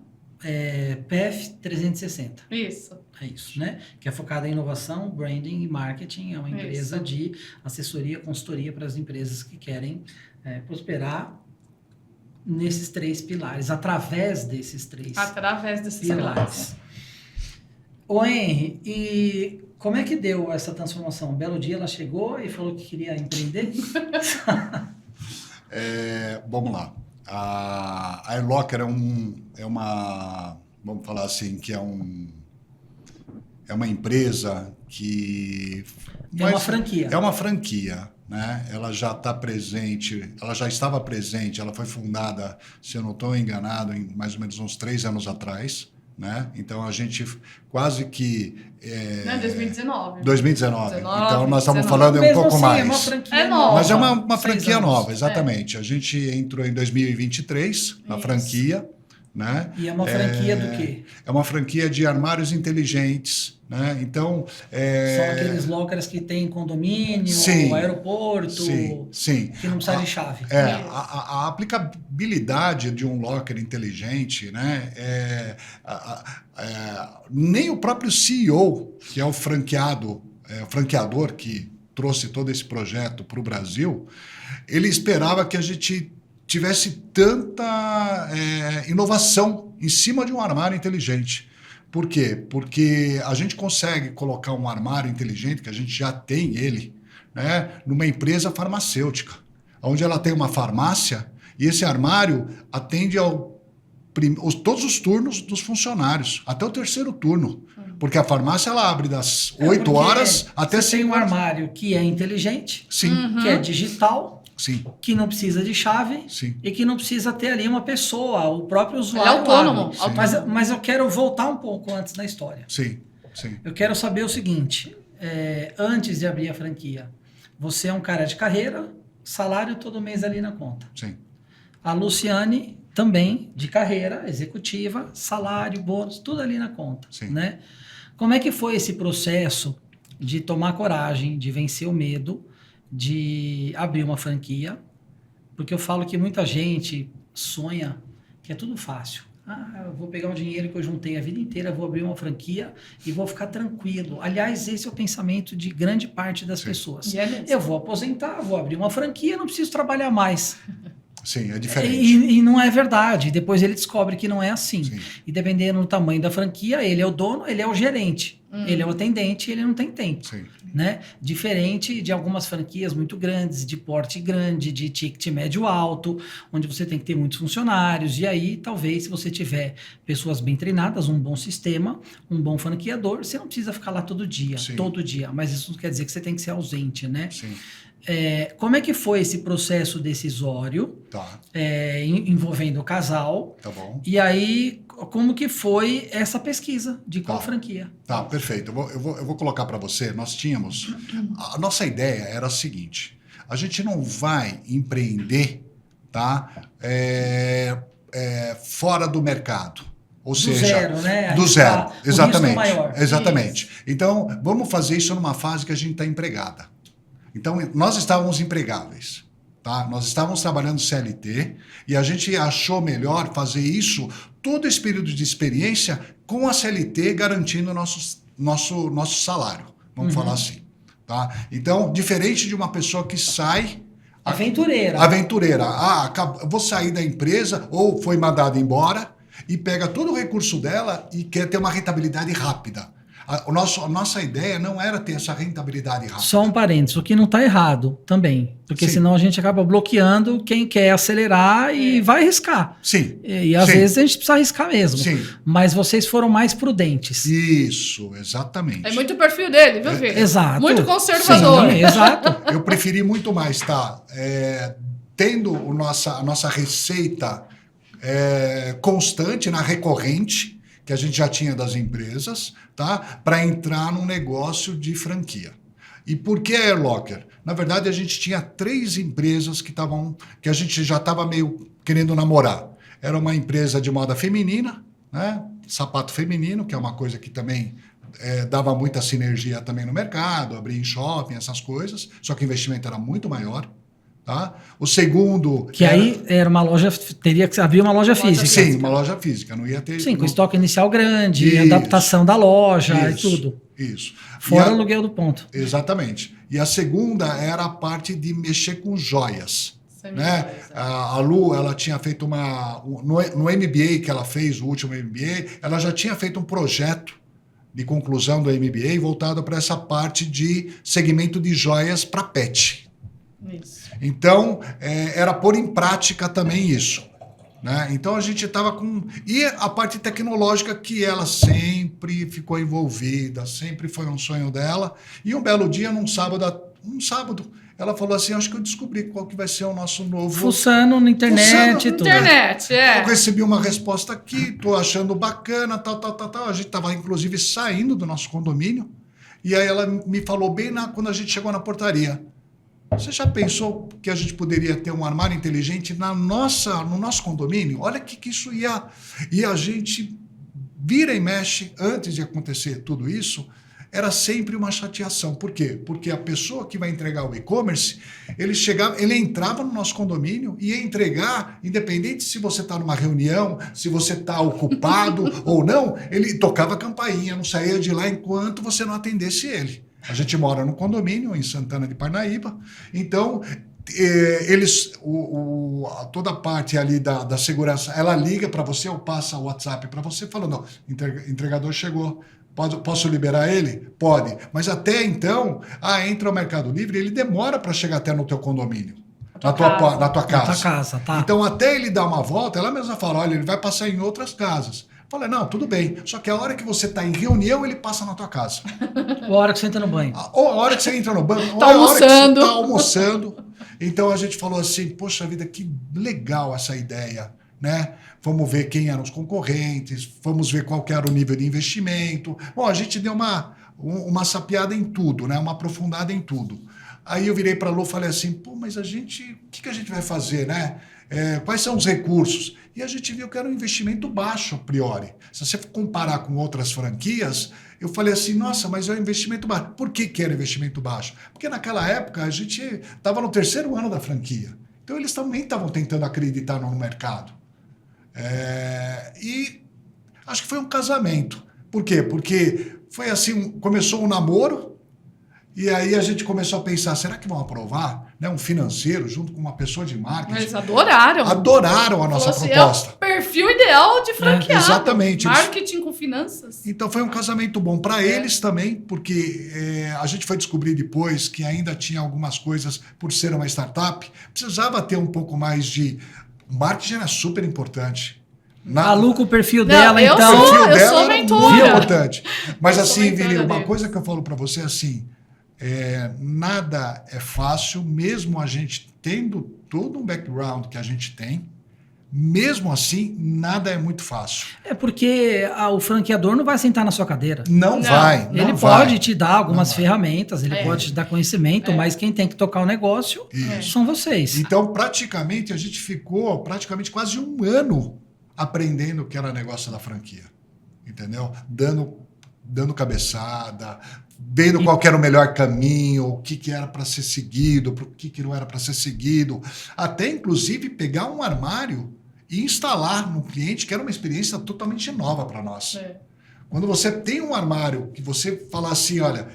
PF 360. Isso. É isso, né? Que é focada em inovação, branding e marketing. É uma empresa de assessoria, consultoria para as empresas que querem prosperar nesses 3 pilares, através desses 3 Através desses pilares. pilares. Ô Henry, e como é que deu essa transformação? Um belo dia ela chegou e falou que queria empreender? Vamos lá. A Airlocker é uma, vamos falar assim, que é uma empresa que... É uma franquia. É uma franquia, né? Ela já está presente, ela já estava presente, ela foi fundada, se eu não estou enganado, em mais ou menos uns 3 anos atrás, né? Então a gente quase que... Não, 2019. 2019. Então nós estamos falando Mesmo um pouco assim, mais. É uma franquia É nova. Mas é uma 6 franquia anos. nova, exatamente. A gente entrou em 2023 na Isso. franquia, né? E é uma franquia do quê? É uma franquia de armários inteligentes, né? Então, São aqueles lockers que tem condomínio, Sim. aeroporto, sim. que não precisa de chave. A aplicabilidade de um locker inteligente, né? Nem o próprio CEO, que é o franqueador que trouxe todo esse projeto para o Brasil, ele esperava que a gente tivesse tanta inovação em cima de um armário inteligente. Por quê? Porque a gente consegue colocar um armário inteligente, que a gente já tem ele, né, numa empresa farmacêutica, onde ela tem uma farmácia e esse armário atende todos os turnos dos funcionários, até o 3º turno. Porque a farmácia ela abre das 8 horas até 5 você tem um horas. armário que é inteligente, Sim, que é digital, sim, que não precisa de chave sim. e que não precisa ter ali uma pessoa, o próprio Ele usuário. é autônomo. abre. autônomo. Mas eu quero voltar um pouco antes na história. Sim, sim. Eu quero saber o seguinte, antes de abrir a franquia, você é um cara de carreira, salário todo mês ali na conta. Sim. A Luciane também, de carreira, executiva, salário, bônus, tudo ali na conta. Sim. Né? Como é que foi esse processo de tomar coragem, de vencer o medo, de abrir uma franquia? Porque eu falo que muita gente sonha que é tudo fácil. Eu vou pegar o dinheiro que eu juntei a vida inteira, vou abrir uma franquia e vou ficar tranquilo. Aliás, esse é o pensamento de grande parte das pessoas. E é mesmo. Eu vou aposentar, vou abrir uma franquia, não preciso trabalhar mais. Sim, é diferente. E não é verdade. Depois ele descobre que não é assim. Sim. E dependendo do tamanho da franquia, ele é o dono, ele é o gerente. Ele é o atendente, ele não tem tempo. Sim. Né? Diferente de algumas franquias muito grandes, de porte grande, de ticket médio alto, onde você tem que ter muitos funcionários. E aí, talvez, se você tiver pessoas bem treinadas, um bom sistema, um bom franqueador, você não precisa ficar lá todo dia. Sim. Todo dia. Mas isso não quer dizer que você tem que ser ausente, né? Sim. Como é que foi esse processo decisório Tá, envolvendo o casal? tá bom. E aí, como que foi essa pesquisa de qual Tá. franquia? Tá, perfeito. Eu vou colocar para você. Nós tínhamos... A nossa ideia era a seguinte. A gente não vai empreender, tá? Fora do mercado. Ou Do seja, zero, né? do zero. O risco Exatamente. maior. Exatamente. Então, vamos fazer isso numa fase que a gente está empregada. Então, nós estávamos empregáveis. Tá? Nós estávamos trabalhando CLT e a gente achou melhor fazer isso todo esse período de experiência com a CLT garantindo nosso salário, vamos falar assim. Tá? Então, diferente de uma pessoa que sai... Aventureira. Vou sair da empresa ou foi mandada embora e pega todo o recurso dela e quer ter uma rentabilidade rápida. A nossa ideia não era ter essa rentabilidade rápida. Só um parênteses, o que não está errado também. Porque Sim. senão a gente acaba bloqueando quem quer acelerar e vai arriscar. Sim. E às Sim. vezes a gente precisa arriscar mesmo. Sim. Mas vocês foram mais prudentes. Isso, exatamente. É muito o perfil dele, viu, Vini? Exato. Muito conservador. Sim, exato. Eu preferi muito mais estar tendo a nossa receita constante, recorrente, que a gente já tinha das empresas, tá? Para entrar num negócio de franquia. E por que a Airlocker? Na verdade, a gente tinha 3 empresas que a gente já estava meio querendo namorar. Era uma empresa de moda feminina, né? Sapato feminino, que é uma coisa que também dava muita sinergia também no mercado, abrir em shopping, essas coisas, só que o investimento era muito maior. Tá? O segundo... Que aí era uma loja, teria que abrir uma loja física. Sim, uma loja física, não ia ter... Sim, com estoque inicial grande, Isso. adaptação da loja Isso, e tudo. Isso. Fora o aluguel do ponto. Exatamente. E a segunda era a parte de mexer com joias. né? A Lu, ela tinha feito no MBA que ela fez, o último MBA, ela já tinha feito um projeto de conclusão do MBA voltado para essa parte de segmento de joias para pet. Isso. Então, era pôr em prática também isso. Né? Então, a gente estava com... E a parte tecnológica que ela sempre ficou envolvida, sempre foi um sonho dela. E um belo dia, num sábado, ela falou assim, acho que eu descobri qual que vai ser o nosso novo... Fuçando na internet e tudo. Internet, Eu recebi uma resposta aqui, tô achando bacana, tal. A gente estava, inclusive, saindo do nosso condomínio. E aí ela me falou bem quando a gente chegou na portaria. Você já pensou que a gente poderia ter um armário inteligente no nosso condomínio? Olha que isso ia... E a gente vira e mexe, antes de acontecer tudo isso... Era sempre uma chateação. Por quê? Porque a pessoa que vai entregar o e-commerce, ele entrava no nosso condomínio e ia entregar, independente se você está numa reunião, se você está ocupado ou não, ele tocava a campainha, não saía de lá enquanto você não atendesse ele. A gente mora no condomínio, em Santana de Parnaíba, então... toda a parte ali da segurança, ela liga para você ou passa o WhatsApp para você falando, o entregador chegou, posso liberar ele? Pode. Mas até então, entra o Mercado Livre, ele demora para chegar até no teu condomínio, na tua casa. Na tua casa, tá. Então, até ele dar uma volta, ela mesma fala, olha, ele vai passar em outras casas. Falei, não, tudo bem. Só que a hora que você está em reunião, ele passa na tua casa. Ou a hora que você entra no banho. Ou a hora que você entra no banho. Tá ou a hora que você almoçando. está almoçando. Então a gente falou assim, poxa vida, que legal essa ideia, né? Vamos ver quem eram os concorrentes, vamos ver qual que era o nível de investimento. Bom, a gente deu uma sapeada em tudo, né? Uma aprofundada em tudo. Aí eu virei para a Lu e falei assim, pô, mas o que a gente vai fazer, né? Quais são os recursos? E a gente viu que era um investimento baixo, a priori. Se você comparar com outras franquias, eu falei assim, nossa, mas é um investimento baixo. Por que era investimento baixo? Porque naquela época a gente estava no 3º ano da franquia. Então eles também estavam tentando acreditar no mercado. E acho que foi um casamento. Por quê? Porque foi assim, começou um namoro, e aí a gente começou a pensar, será que vão aprovar? Né? Um financeiro junto com uma pessoa de marketing. Eles adoraram. Adoraram a nossa proposta. É o perfil ideal de franqueado. Exatamente. Marketing com finanças. Então foi um casamento bom para eles também, porque a gente foi descobrir depois que ainda tinha algumas coisas, por ser uma startup, precisava ter um pouco mais de... O marketing era super importante. A Lu com o perfil dela, então... O perfil dela sou era mentora. muito importante. Mas assim, mentora Vini, uma deles. coisa que eu falo para você assim... nada é fácil, mesmo a gente tendo todo um background que a gente tem, mesmo assim, nada é muito fácil. É porque o franqueador não vai sentar na sua cadeira. Não vai. Ele pode te dar algumas ferramentas, ele pode te dar conhecimento, É. mas quem tem que tocar o negócio são vocês. Então, praticamente, a gente ficou quase um ano aprendendo o que era negócio da franquia. Entendeu? Dando cabeçada, vendo qual que era o melhor caminho, o que era para ser seguido, o que não era para ser seguido. Até, inclusive, pegar um armário e instalar no cliente, que era uma experiência totalmente nova para nós. Quando você tem um armário que você fala assim, olha,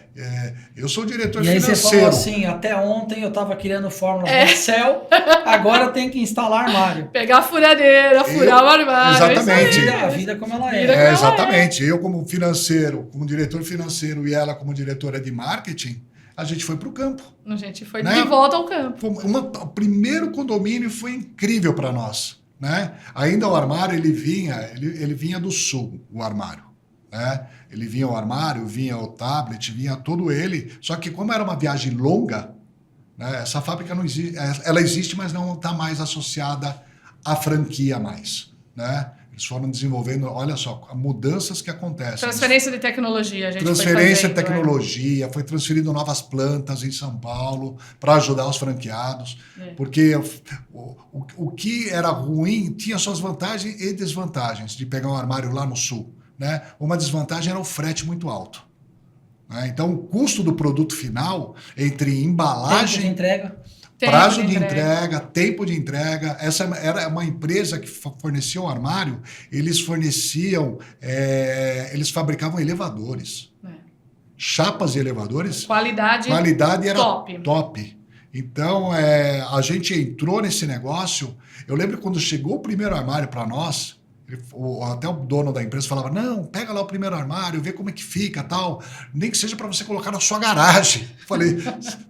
eu sou o diretor E aí financeiro. você falou assim, até ontem eu estava criando fórmulas do Excel, agora tem que instalar armário. Pegar a furadeira, furar o armário. Exatamente. A vida como ela Vida é. Exatamente. Eu como financeiro, como diretor financeiro e ela como diretora de marketing, a gente foi para o campo. A gente foi Né? de volta ao campo. O primeiro condomínio foi incrível para nós. Né? Ainda o armário, ele vinha do sul, o armário. Né? Ele vinha o armário, vinha o tablet, vinha todo ele. Só que como era uma viagem longa, né, essa fábrica não existe, ela existe, mas não está mais associada à franquia mais. Né? Eles foram desenvolvendo, olha só, mudanças que acontecem. Transferência de tecnologia, a gente Transferência foi de tecnologia, foi transferido novas plantas em São Paulo para ajudar os franqueados, porque o que era ruim tinha suas vantagens e desvantagens de pegar um armário lá no sul. Né? Uma desvantagem era o frete muito alto. Né? Então, o custo do produto final, entre embalagem, Tempo de entrega. prazo de entrega, tempo de entrega. Essa era uma empresa que fornecia um armário, eles fabricavam elevadores. Chapas de elevadores. Qualidade era top. top. Então, a gente entrou nesse negócio. Eu lembro quando chegou o primeiro armário para nós, até o dono da empresa falava, não, pega lá o primeiro armário, vê como é que fica, tal, nem que seja para você colocar na sua garagem. Falei,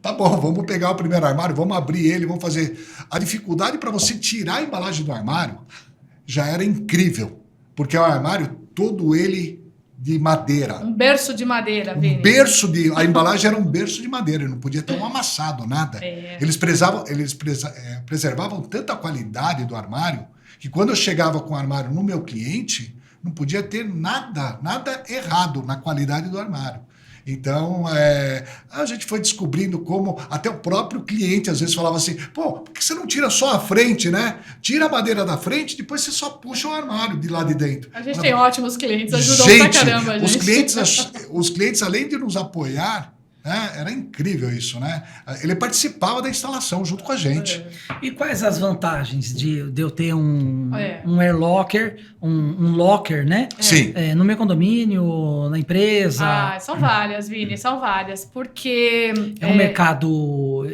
tá bom, vamos pegar o primeiro armário, vamos abrir ele, vamos fazer. A dificuldade para você tirar a embalagem do armário já era incrível, porque o armário, todo ele de madeira. Um berço de madeira, Vini. A embalagem era um berço de madeira, não podia ter um amassado, nada. Eles preservavam tanta qualidade do armário que quando eu chegava com o armário no meu cliente, não podia ter nada errado na qualidade do armário. Então, a gente foi descobrindo como até o próprio cliente às vezes falava assim, pô, por que você não tira só a frente, né? Tira a madeira da frente, depois você só puxa o armário de lá de dentro. A gente tem ótimos clientes, ajudam pra caramba, gente. Os clientes, além de nos apoiar, né, era incrível isso, né? Ele participava da instalação junto com a gente. E quais as vantagens de eu ter um air locker, um locker, né? Sim. No meu condomínio, na empresa? São várias, Vini, são várias. Porque... É um mercado...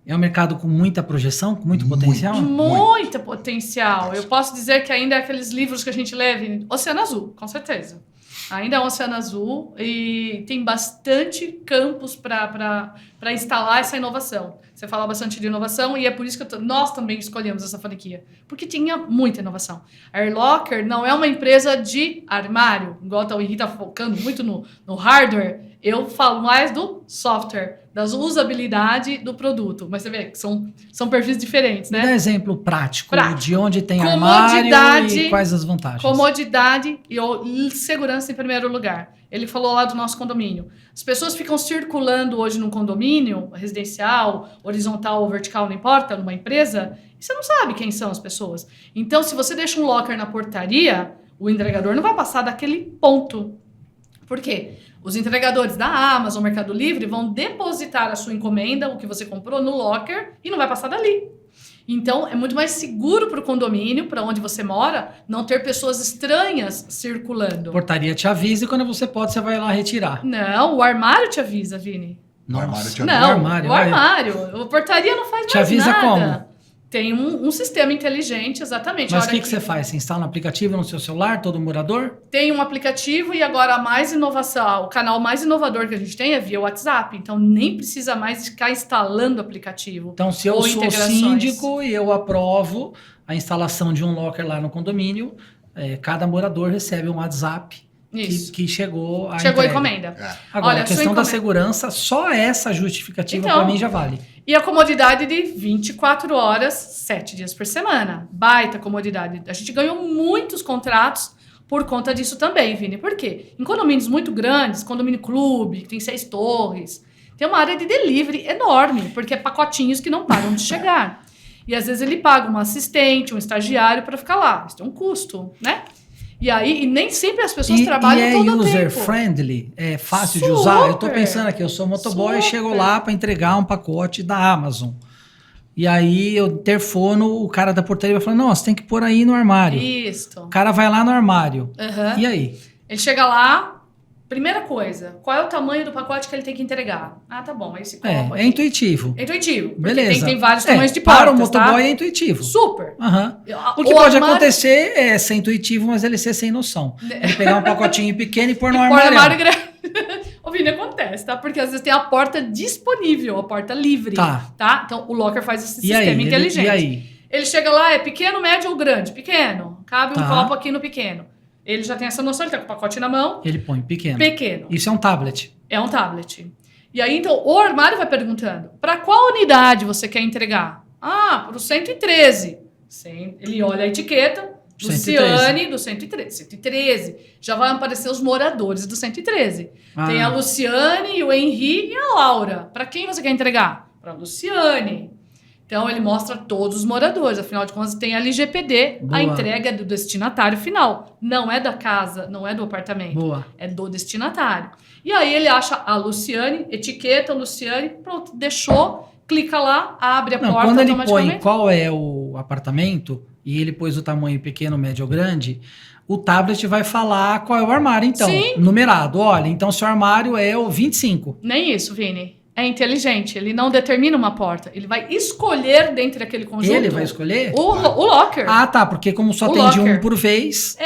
É um mercado com muita projeção, com muito potencial? Muito potencial. Eu posso dizer que ainda é aqueles livros que a gente lê, Vini, Oceano Azul, com certeza. Ainda é um oceano azul e tem bastante campos para instalar essa inovação. Você fala bastante de inovação e é por isso que nós também escolhemos essa franquia. Porque tinha muita inovação. A Air Locker não é uma empresa de armário, igual o Henrique está focando muito no hardware. Eu falo mais do software, da usabilidade do produto. Mas você vê que são perfis diferentes, né? Dá exemplo prático de onde tem armário e quais as vantagens. Comodidade e segurança em primeiro lugar. Ele falou lá do nosso condomínio. As pessoas ficam circulando hoje num condomínio, residencial, horizontal ou vertical, não importa, numa empresa, e você não sabe quem são as pessoas. Então, se você deixa um locker na portaria, o entregador não vai passar daquele ponto. Por quê? Os entregadores da Amazon, Mercado Livre, vão depositar a sua encomenda, o que você comprou, no locker e não vai passar dali. Então, é muito mais seguro para o condomínio, para onde você mora, não ter pessoas estranhas circulando. A portaria te avisa e quando você pode, você vai lá retirar. Não, o armário te avisa, Vini. No armário te avisa. Não, o armário. A portaria não faz te mais avisa nada. Como? Tem um sistema inteligente, exatamente. Mas o que você faz? Você instala um aplicativo no seu celular, todo morador? Tem um aplicativo e agora a mais inovação, o canal mais inovador que a gente tem é via WhatsApp. Então nem precisa mais ficar instalando aplicativo. Então se eu sou síndico e eu aprovo a instalação de um locker lá no condomínio, cada morador recebe um WhatsApp que chegou a Chegou a encomenda. Agora, a questão da segurança, só essa justificativa para mim já vale. E a comodidade de 24 horas, 7 dias por semana. Baita comodidade. A gente ganhou muitos contratos por conta disso também, Vini. Por quê? Em condomínios muito grandes, condomínio clube, que tem 6 torres, tem uma área de delivery enorme, porque é pacotinhos que não param de chegar. E às vezes ele paga um assistente, um estagiário para ficar lá. Isso tem um custo, né? E aí, e nem sempre as pessoas trabalham todo o tempo. E é user-friendly? É fácil de usar? Eu tô pensando aqui, eu sou motoboy e chego lá para entregar um pacote da Amazon. E aí eu interfono, o cara da portaria vai falar, não, você tem que pôr aí no armário. Isso. O cara vai lá no armário. E aí? Ele chega lá, primeira coisa, qual é o tamanho do pacote que ele tem que entregar? Ah, tá bom, aí se coloca. É intuitivo. É intuitivo. Beleza. Tem vários tamanhos de portas, para o motoboy é intuitivo. Super. O que pode acontecer é ser intuitivo, mas ele ser sem noção. Ele pegar um pacotinho pequeno e pôr no armário. Pôr no armário grande. Ô, Vini, acontece, tá? Porque às vezes tem a porta disponível, a porta livre. Tá? Então, o locker faz esse sistema inteligente. E aí? Ele chega lá, é pequeno, médio ou grande? Pequeno. Cabe um copo aqui no pequeno. Ele já tem essa noção, ele tá com o pacote na mão. Ele põe pequeno. Pequeno. Isso é um tablet. É um tablet. E aí, então, o armário vai perguntando, para qual unidade você quer entregar? Ah, pro 113. Ele olha a etiqueta, Luciane do 113. 113. Já vai aparecer os moradores do 113. Tem a Luciane, o Henri e a Laura. Para quem você quer entregar? Para a Luciane. Então, ele mostra todos os moradores. Afinal de contas, tem a LGPD. A entrega é do destinatário final. Não é da casa, não é do apartamento. É do destinatário. E aí, ele acha a Luciane, etiqueta Luciane, pronto, deixou, clica lá, abre a porta quando ele automaticamente. Põe qual é o apartamento, e ele pôs o tamanho pequeno, médio ou grande, o tablet vai falar qual é o armário, então. Numerado. Olha, então seu armário é o 25. Nem isso, Vini. é inteligente. Ele não determina uma porta. Ele vai escolher dentro daquele conjunto. Ele vai escolher? O locker. Ah, tá, porque como só O tem de um locker. por vez,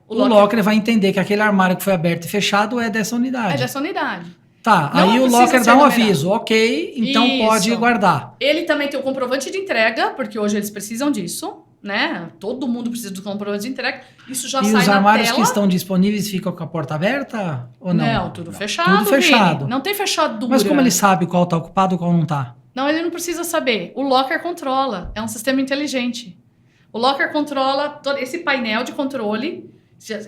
O o locker vai entender que aquele armário que foi aberto e fechado é dessa unidade. é dessa unidade. Tá, Não aí o precisa locker ser dá um numerado. aviso, ok, então Isso. pode guardar. Ele também tem o comprovante de entrega, porque hoje eles precisam disso, né? Todo mundo precisa do comprovante de entrega. Isso já E sai os na armários tela. que estão disponíveis ficam com a porta aberta ou não? Não, tudo fechado. Tudo fechado. Vini. Não tem fechadura. Mas como ele sabe qual tá ocupado e qual não tá? Não, ele não precisa saber. O locker controla. É um sistema inteligente. O locker controla todo esse painel de controle.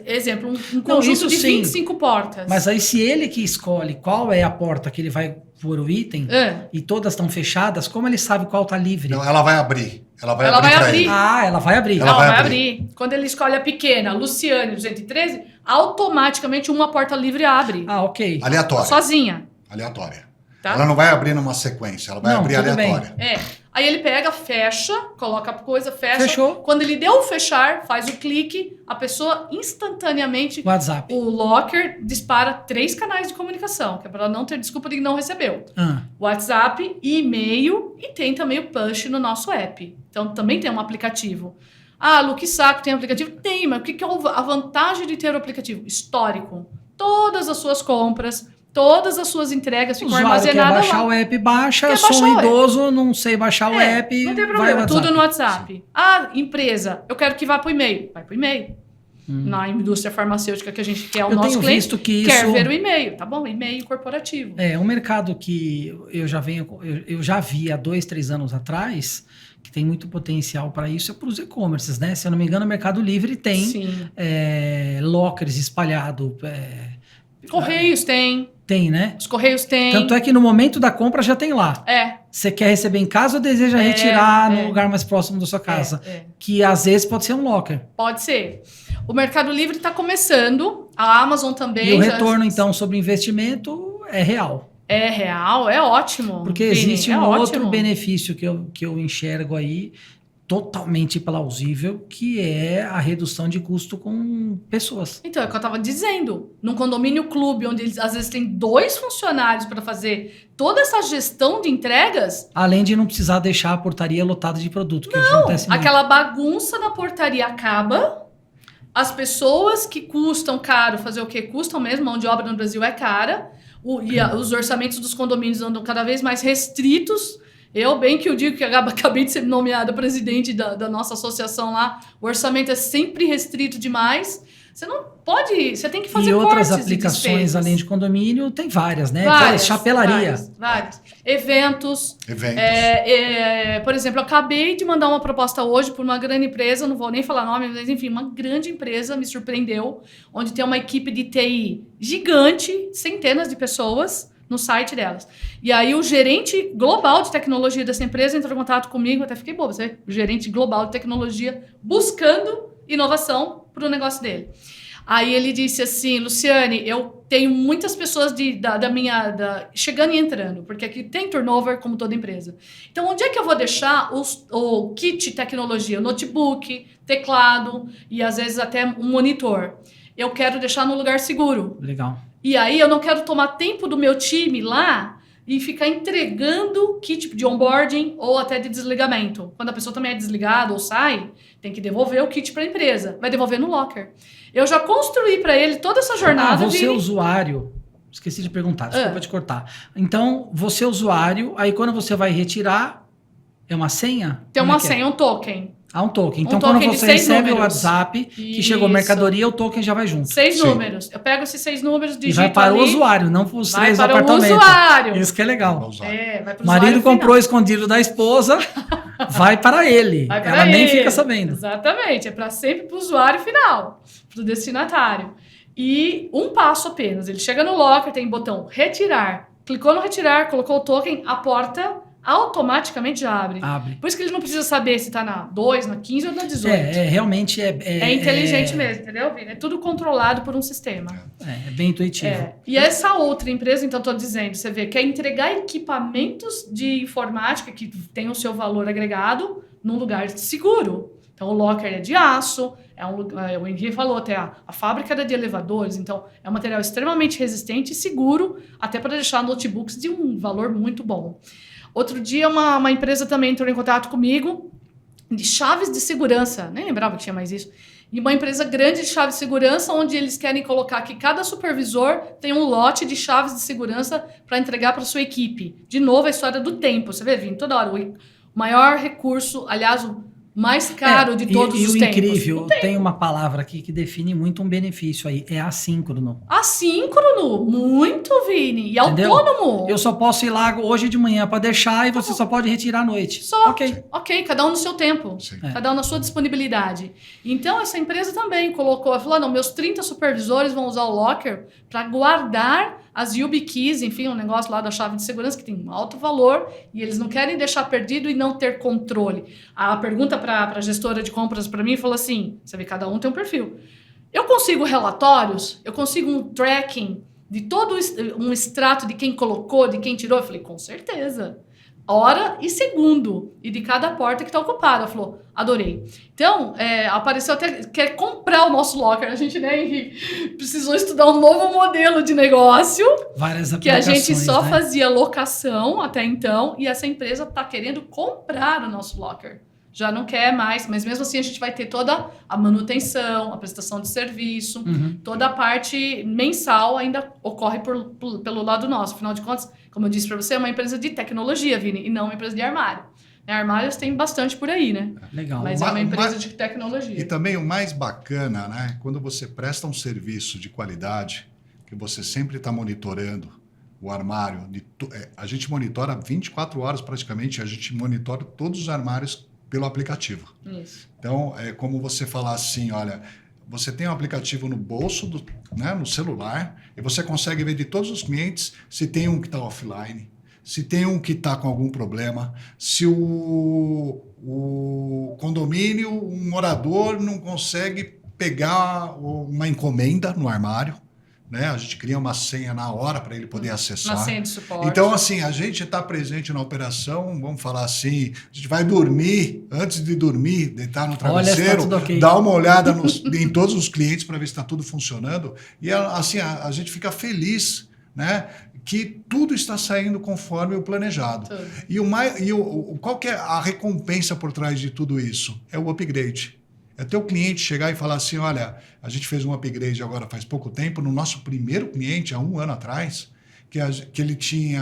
Exemplo, um conjunto isso de sim. 25 portas. Mas aí se ele que escolhe qual é a porta que ele vai pôr o item É. e todas estão fechadas, como ele sabe qual tá livre? Não, ela vai abrir. Ela vai Ela abrir vai pra abrir. ele. Ah, ela vai abrir. Ela Não, vai vai abrir. abrir. Quando ele escolhe a pequena, Luciane 213, automaticamente uma porta livre abre. Ah, ok. Aleatória. Sozinha. Aleatória. Tá? Ela não vai abrir numa sequência, ela vai Não, abrir tudo bem. aleatória. É. Aí ele pega, fecha, coloca a coisa, fecha. Fechou. Quando ele deu o fechar, faz o clique, a pessoa instantaneamente, WhatsApp. o locker dispara 3 canais de comunicação, que é para ela não ter desculpa de que não recebeu. Ah, WhatsApp, e-mail e tem também o push no nosso app. Então também tem um aplicativo. Ah, Lu, que saco, tem aplicativo? Tem, mas o que é a vantagem de ter o aplicativo? Histórico. Todas as suas compras, todas as suas entregas o ficam usuário quer armazenadas baixar lá. o app, baixa. Quer Eu sou baixar um o idoso, não sei baixar o app. Não tem vai problema, WhatsApp. tudo no WhatsApp. Ah, empresa, eu quero que vá para o e-mail. Vai para o e-mail. Na indústria farmacêutica que a gente quer, o Eu nosso tenho cliente visto que quer isso ver o e-mail. Tá bom, e-mail corporativo. é um mercado que eu já vi há 2, 3 anos atrás, que tem muito potencial para isso, é para os e-commerces, né? Se eu não me engano, o Mercado Livre tem Sim. lockers espalhados. Correios tem, Tem, né? os Correios tem. Tanto é que no momento da compra já tem lá. É. Você quer receber em casa ou deseja retirar no lugar mais próximo da sua casa? É. Que às vezes pode ser um locker. Pode ser. O Mercado Livre está começando, a Amazon também. E o já- retorno, então, sobre investimento é real. É real, é ótimo. Porque Vini, existe é um outro ótimo. benefício que eu enxergo aí, totalmente plausível, que é a redução de custo com pessoas. Então, é o que eu estava dizendo. Num condomínio clube, onde eles às vezes tem 2 funcionários para fazer toda essa gestão de entregas, Além de não precisar deixar a portaria lotada de produto, que acontece muito. aquela bagunça na portaria acaba. As pessoas que custam caro, fazer o quê? Custam mesmo, mão de obra no Brasil é cara. Os orçamentos dos condomínios andam cada vez mais restritos. Eu bem que eu digo que acabei de ser nomeada presidente da nossa associação lá. O orçamento é sempre restrito demais. Você não pode... Você tem que fazer E outras cortes aplicações despesas. além de condomínio, tem várias, né? Várias, Chapelaria. várias. Eventos. Eventos. Por exemplo, eu acabei de mandar uma proposta hoje por uma grande empresa, não vou nem falar nome, mas enfim, uma grande empresa me surpreendeu, onde tem uma equipe de TI gigante, centenas de pessoas no site delas. E aí o gerente global de tecnologia dessa empresa entrou em contato comigo, até fiquei boba, você vê? O gerente global de tecnologia buscando inovação para o negócio dele. Aí ele disse assim, Luciane, eu tenho muitas pessoas chegando e entrando, porque aqui tem turnover como toda empresa. Então, onde é que eu vou deixar o kit tecnologia? O notebook, teclado e às vezes até um monitor. Eu quero deixar num lugar seguro. Legal. E aí eu não quero tomar tempo do meu time lá e ficar entregando kit de onboarding ou até de desligamento. Quando a pessoa também é desligada ou sai, tem que devolver o kit para a empresa. Vai devolver no locker. Eu já construí para ele toda essa jornada. Você é usuário... Esqueci de perguntar, desculpa te cortar. Então, você é usuário, aí quando você vai retirar, é uma senha? Tem Como uma é que é? senha, um token. Ah, um token. Então, token quando de você 6 recebe o números. WhatsApp, que Isso. chegou mercadoria, o token já vai junto. 6 Sim. números. Eu pego esses 6 números, E digito vai para ali, o usuário, não para os vai 3 para o apartamentos. usuário. Isso que é legal. Vamos lá. Vai para O marido comprou escondido da esposa, vai para ele. Vai para Ela nem ele. fica sabendo. Exatamente, é para sempre para o usuário final, para o destinatário. E um passo apenas, ele chega no locker, tem botão retirar, clicou no retirar, colocou o token, a porta automaticamente já abre. Abre. Por isso que ele não precisa saber se está na 2, na 15 ou na 18. Realmente É inteligente mesmo, entendeu, Vini? É tudo controlado por um sistema. É bem intuitivo. E essa outra empresa, então, estou dizendo, você vê, quer entregar equipamentos de informática que tem o seu valor agregado num lugar seguro. Então, o locker é de aço, O Henrique falou até, a fábrica era de elevadores, então é um material extremamente resistente e seguro, até para deixar notebooks de um valor muito bom. Outro dia, uma empresa também entrou em contato comigo de chaves de segurança, nem lembrava que tinha mais isso, e uma empresa grande de chaves de segurança, onde eles querem colocar que cada supervisor tem um lote de chaves de segurança para entregar para sua equipe. De novo, a história do tempo, você vê, Vini, toda hora, o maior recurso, aliás, o mais caro de todos os tempos. Incrível, tem uma palavra aqui que define muito um benefício aí, é assíncrono. Assíncrono, muito, Vini, e Entendeu? autônomo. Eu só posso ir lá hoje de manhã para deixar e você só pode retirar à noite. Só. Ok. Cada um no seu tempo. Sim. Cada um na sua disponibilidade. Então, essa empresa também falou, não, meus 30 supervisores vão usar o Locker para guardar as YubiKeys, enfim, um negócio lá da chave de segurança que tem um alto valor e eles não querem deixar perdido e não ter controle. A pergunta para a gestora de compras para mim falou assim, você vê, cada um tem um perfil. Eu consigo relatórios? Eu consigo um tracking de todo um extrato de quem colocou, de quem tirou? Eu falei, com certeza. Hora e segundo. E de cada porta que está ocupada. Ela falou, adorei. Então, apareceu até, quer comprar o nosso Locker. A gente, né, Henrique, precisou estudar um novo modelo de negócio. Várias que a aplicações, gente só né? fazia locação até então. E essa empresa está querendo comprar o nosso Locker. Já não quer mais, mas mesmo assim a gente vai ter toda a manutenção, a prestação de serviço, toda a parte mensal ainda ocorre pelo lado nosso. Afinal de contas, como eu disse para você, é uma empresa de tecnologia, Vini, e não uma empresa de armário. Armários tem bastante por aí, né? Legal. Mas é uma empresa de tecnologia. E também o mais bacana, né? Quando você presta um serviço de qualidade, que você sempre está monitorando o armário. A gente monitora 24 horas praticamente, a gente monitora todos os armários pelo aplicativo. Isso. Então, é como você falar assim, olha, você tem um aplicativo no bolso, no celular, e você consegue ver de todos os clientes se tem um que está offline, se tem um que está com algum problema, se o condomínio, um morador não consegue pegar uma encomenda no armário, né? A gente cria uma senha na hora para ele poder acessar. Uma senha de suporte. Então, assim, a gente está presente na operação, vamos falar assim, a gente vai dormir, antes de dormir, deitar no travesseiro, tudo ok. dar uma olhada em todos os clientes para ver se está tudo funcionando. E, assim, a gente fica feliz, né, que tudo está saindo conforme o planejado. Tudo. Qual que é a recompensa por trás de tudo isso? É o upgrade. É teu cliente chegar e falar assim, olha, a gente fez um upgrade agora faz pouco tempo, no nosso primeiro cliente, há 1 ano atrás, que ele tinha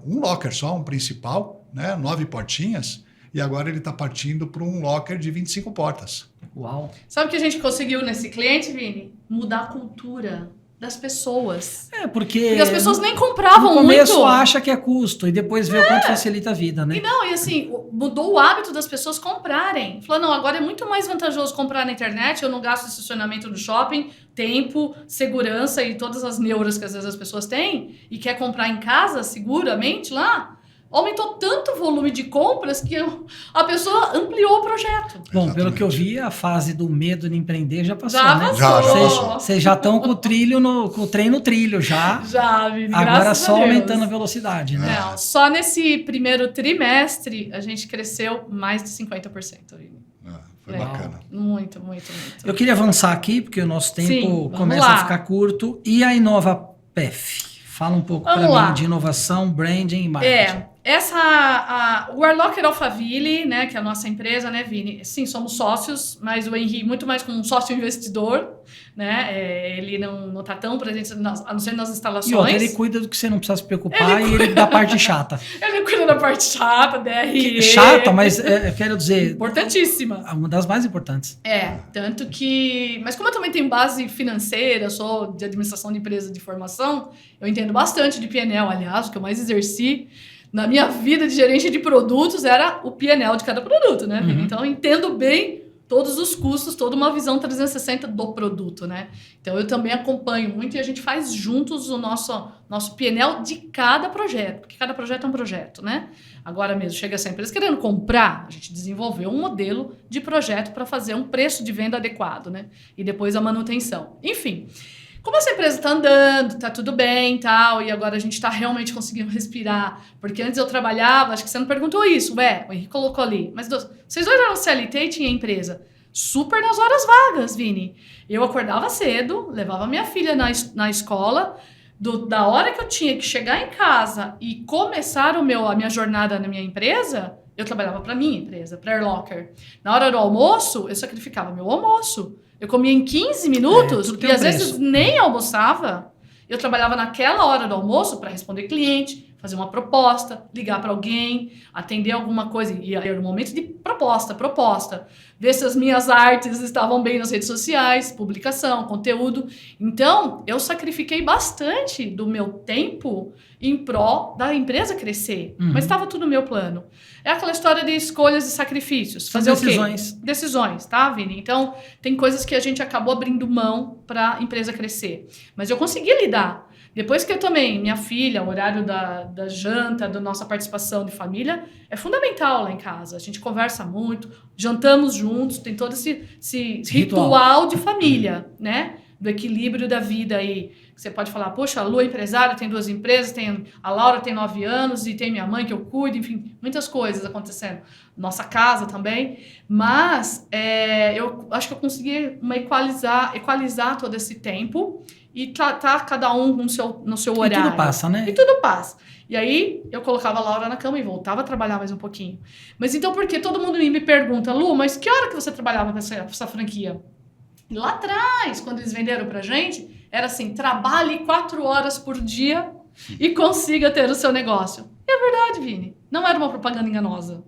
um locker só, um principal, né, 9 portinhas, e agora ele está partindo para um locker de 25 portas. Uau. Sabe o que a gente conseguiu nesse cliente, Vini? Mudar a cultura das pessoas. Porque as pessoas nem compravam no começo muito. acha que é custo e depois vê o quanto facilita a vida, né? E assim, mudou o hábito das pessoas comprarem. Falou, não, agora é muito mais vantajoso comprar na internet, eu não gasto estacionamento no shopping, tempo, segurança e todas as neuras que às vezes as pessoas têm, e quer comprar em casa, seguramente, lá. Aumentou tanto o volume de compras que a pessoa ampliou o projeto. Bom, Exatamente. pelo que eu vi, a fase do medo de empreender já passou, Já né? passou. Já passou. Vocês já estão com o trem no trilho já. Já, Vini, Agora graças só a Deus. aumentando a velocidade, né? Não, só nesse primeiro trimestre a gente cresceu mais de 50%, Vini. Foi Legal. bacana. Muito, muito, muito. Eu queria avançar aqui, porque o nosso tempo Sim, vamos começa lá. a ficar curto. E a InovaPef? Fala um pouco Vamos para lá. mim de inovação, branding e marketing. O Arlocker Alphaville, né, que é a nossa empresa, né, Vini? Sim, somos sócios, mas o Henrique muito mais como um sócio investidor, né? Ele não tá tão presente, a não ser nas instalações. E outra, ele cuida do que você não precisa se preocupar e ele da parte chata. Ele cuida da parte chata, DRE. Chata, mas eu quero dizer, Importantíssima. uma das mais importantes. Tanto que... Mas como eu também tenho base financeira, sou de administração de empresa de formação, eu entendo bastante de PNL, aliás, o que eu mais exerci na minha vida de gerente de produtos era o PNL de cada produto, né? Uhum. Então, eu entendo bem todos os custos, toda uma visão 360 do produto, né? Então, eu também acompanho muito e a gente faz juntos o nosso PNL de cada projeto, porque cada projeto é um projeto, né? Agora mesmo, chega essa empresa querendo comprar, a gente desenvolveu um modelo de projeto para fazer um preço de venda adequado, né? E depois a manutenção. Enfim... Como essa empresa está andando, está tudo bem e tal, e agora a gente está realmente conseguindo respirar, porque antes eu trabalhava, acho que você não perguntou isso, o Henrique colocou ali, mas vocês dois eram CLT e tinha empresa. super nas horas vagas, Vini. Eu acordava cedo, levava minha filha na escola, da hora que eu tinha que chegar em casa e começar a minha jornada na minha empresa, eu trabalhava para minha empresa, para Air Locker. Na hora do almoço, eu sacrificava meu almoço. Eu comia em 15 minutos e às vezes nem almoçava. Eu trabalhava naquela hora do almoço para responder cliente, fazer uma proposta, ligar para alguém, atender alguma coisa. E era um momento de proposta. Ver se as minhas artes estavam bem nas redes sociais, publicação, conteúdo. Então, eu sacrifiquei bastante do meu tempo em prol da empresa crescer. Mas estava tudo no meu plano. É aquela história de escolhas e sacrifícios. Fazer decisões. O quê? Decisões, tá, Vini? Então, tem coisas que a gente acabou abrindo mão para a empresa crescer. Mas eu consegui lidar. Depois que eu tomei minha filha, o horário da janta, da nossa participação de família, é fundamental lá em casa. A gente conversa muito, jantamos juntos, tem todo esse ritual de família, né? Do equilíbrio da vida aí. Você pode falar, poxa, a Lu é empresária, tem 2 empresas, a Laura tem 9 anos e tem minha mãe que eu cuido, enfim, muitas coisas acontecendo. Nossa casa também. Mas eu acho que eu consegui equalizar todo esse tempo e tratar cada um no seu horário. E tudo passa, né? E tudo passa. E aí, eu colocava a Laura na cama e voltava a trabalhar mais um pouquinho. Mas então, por que todo mundo me pergunta, Lu, mas que hora que você trabalhava com essa franquia? E lá atrás, quando eles venderam pra gente, era assim, trabalhe 4 horas por dia e consiga ter o seu negócio. E é verdade, Vini. Não era uma propaganda enganosa.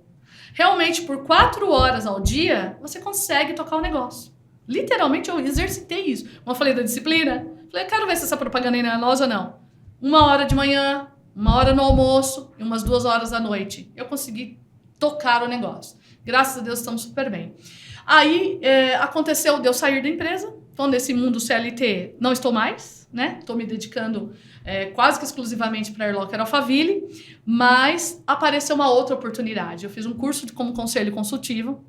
Realmente, por 4 horas ao dia, você consegue tocar o negócio. Literalmente, eu exercitei isso. Como eu falei da disciplina, falei, quero ver se essa propaganda é enganosa ou não. 1 hora de manhã, 1 hora no almoço e umas 2 horas à noite. Eu consegui tocar o negócio. Graças a Deus, estamos super bem. Aí, aconteceu de eu sair da empresa. Então, nesse mundo CLT, não estou mais, né? Estou me dedicando quase que exclusivamente para a Air Locker Alphaville. Mas apareceu uma outra oportunidade. Eu fiz um curso como conselho consultivo.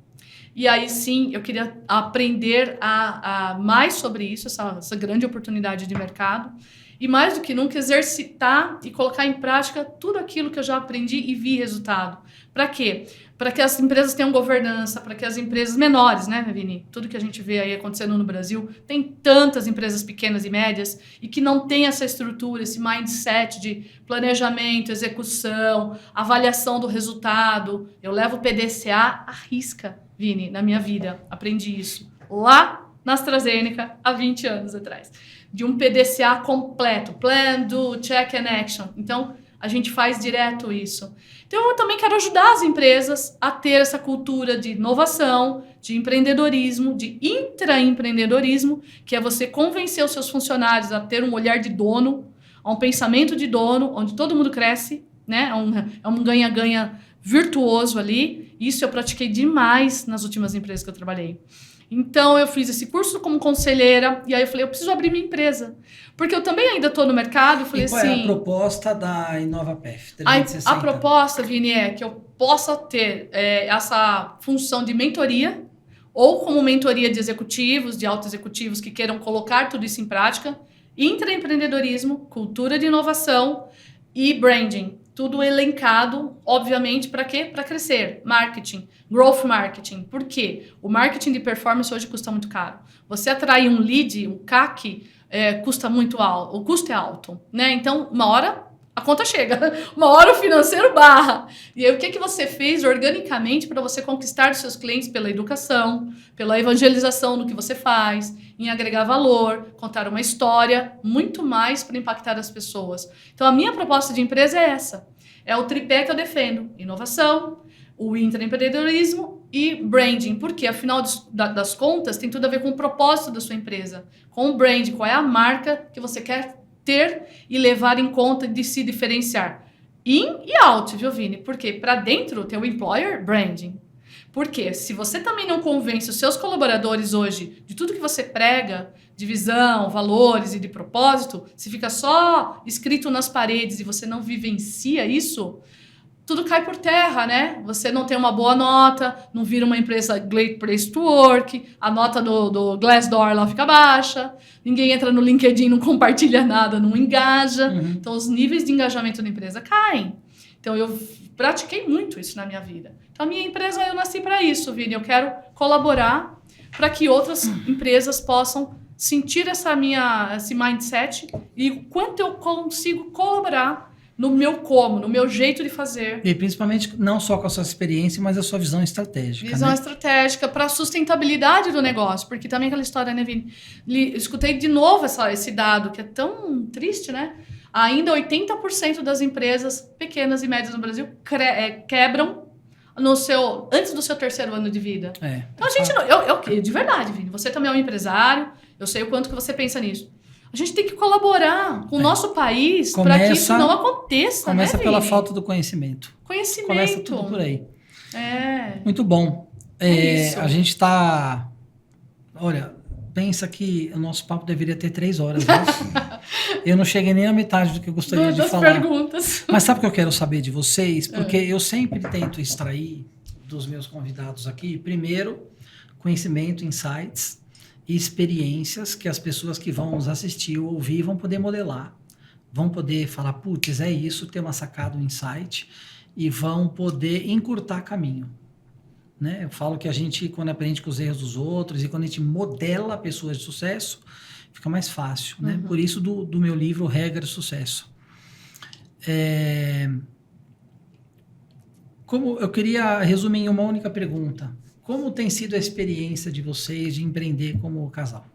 E aí, sim, eu queria aprender a mais sobre isso, essa grande oportunidade de mercado. E mais do que nunca, exercitar e colocar em prática tudo aquilo que eu já aprendi e vi resultado. Para quê? Para que as empresas tenham governança, para que as empresas menores, né, Vini? Tudo que a gente vê aí acontecendo no Brasil, tem tantas empresas pequenas e médias e que não tem essa estrutura, esse mindset de planejamento, execução, avaliação do resultado. Eu levo o PDCA à risca, Vini, na minha vida. Aprendi isso lá na AstraZeneca há 20 anos atrás. De um PDCA completo, Plan, Do, Check and Action. Então, a gente faz direto isso. Então, eu também quero ajudar as empresas a ter essa cultura de inovação, de empreendedorismo, de intraempreendedorismo, que é você convencer os seus funcionários a ter um olhar de dono, a um pensamento de dono, onde todo mundo cresce, né? É um ganha-ganha virtuoso ali. Isso eu pratiquei demais nas últimas empresas que eu trabalhei. Então, eu fiz esse curso como conselheira e aí eu falei, eu preciso abrir minha empresa. Porque eu também ainda estou no mercado e falei qual assim... é a proposta da InovaPath? A proposta, Vini, é que eu possa ter essa função de mentoria ou como mentoria de executivos, de auto-executivos que queiram colocar tudo isso em prática, intraempreendedorismo, cultura de inovação e branding. Tudo elencado, obviamente, para quê? Para crescer. Marketing, growth marketing. Por quê? O marketing de performance hoje custa muito caro. Você atrair um lead, um CAC, custa muito alto. O custo é alto, né? Então, uma hora a conta chega. Uma hora o financeiro barra. E aí, o que você fez organicamente para você conquistar os seus clientes pela educação, pela evangelização no que você faz, em agregar valor, contar uma história, muito mais para impactar as pessoas. Então, a minha proposta de empresa é essa. É o tripé que eu defendo. Inovação, o intraempreendedorismo e branding. Porque, afinal das contas, tem tudo a ver com o propósito da sua empresa. Com o brand, qual é a marca que você quer ter e levar em conta de se diferenciar. In e out, viu, Vini? Porque para dentro tem o employer branding. Porque se você também não convence os seus colaboradores hoje de tudo que você prega, de visão, valores e de propósito, se fica só escrito nas paredes e você não vivencia isso, tudo cai por terra, né? Você não tem uma boa nota, não vira uma empresa Great Place to Work, a nota do Glassdoor lá fica baixa, ninguém entra no LinkedIn, não compartilha nada, não engaja. Então, os níveis de engajamento da empresa caem. Então, eu pratiquei muito isso na minha vida. Então, a minha empresa, eu nasci para isso, Vini. Eu quero colaborar para que outras empresas possam sentir esse mindset e o quanto eu consigo colaborar no meu jeito de fazer. E principalmente não só com a sua experiência, mas a sua visão estratégica. Visão né? estratégica para a sustentabilidade do negócio. Porque também aquela história, né, Vini? Escutei de novo esse dado que é tão triste, né? Ainda 80% das empresas pequenas e médias no Brasil quebram antes do seu 3º ano de vida. Então a gente não... Eu, de verdade, Vini, você também é um empresário, eu sei o quanto que você pensa nisso. A gente tem que colaborar com o nosso país para que isso não aconteça, Começa né, pela Vini? falta do conhecimento. Começa tudo por aí. Muito bom. A gente está... Olha, pensa que o nosso papo deveria ter 3 horas, né? Eu não cheguei nem à metade do que eu gostaria de falar. Perguntas. Mas sabe o que eu quero saber de vocês? Porque eu sempre tento extrair dos meus convidados aqui, primeiro, conhecimento, insights e experiências que as pessoas que vão nos assistir ou ouvir vão poder modelar. Vão poder falar, putz, é isso, ter uma sacada, um insight, e vão poder encurtar caminho. Né? Eu falo que a gente, quando aprende com os erros dos outros e quando a gente modela pessoas de sucesso, fica mais fácil. Né? Por isso do meu livro Regra do Sucesso. Como eu queria resumir em uma única pergunta. Como tem sido a experiência de vocês de empreender como casal?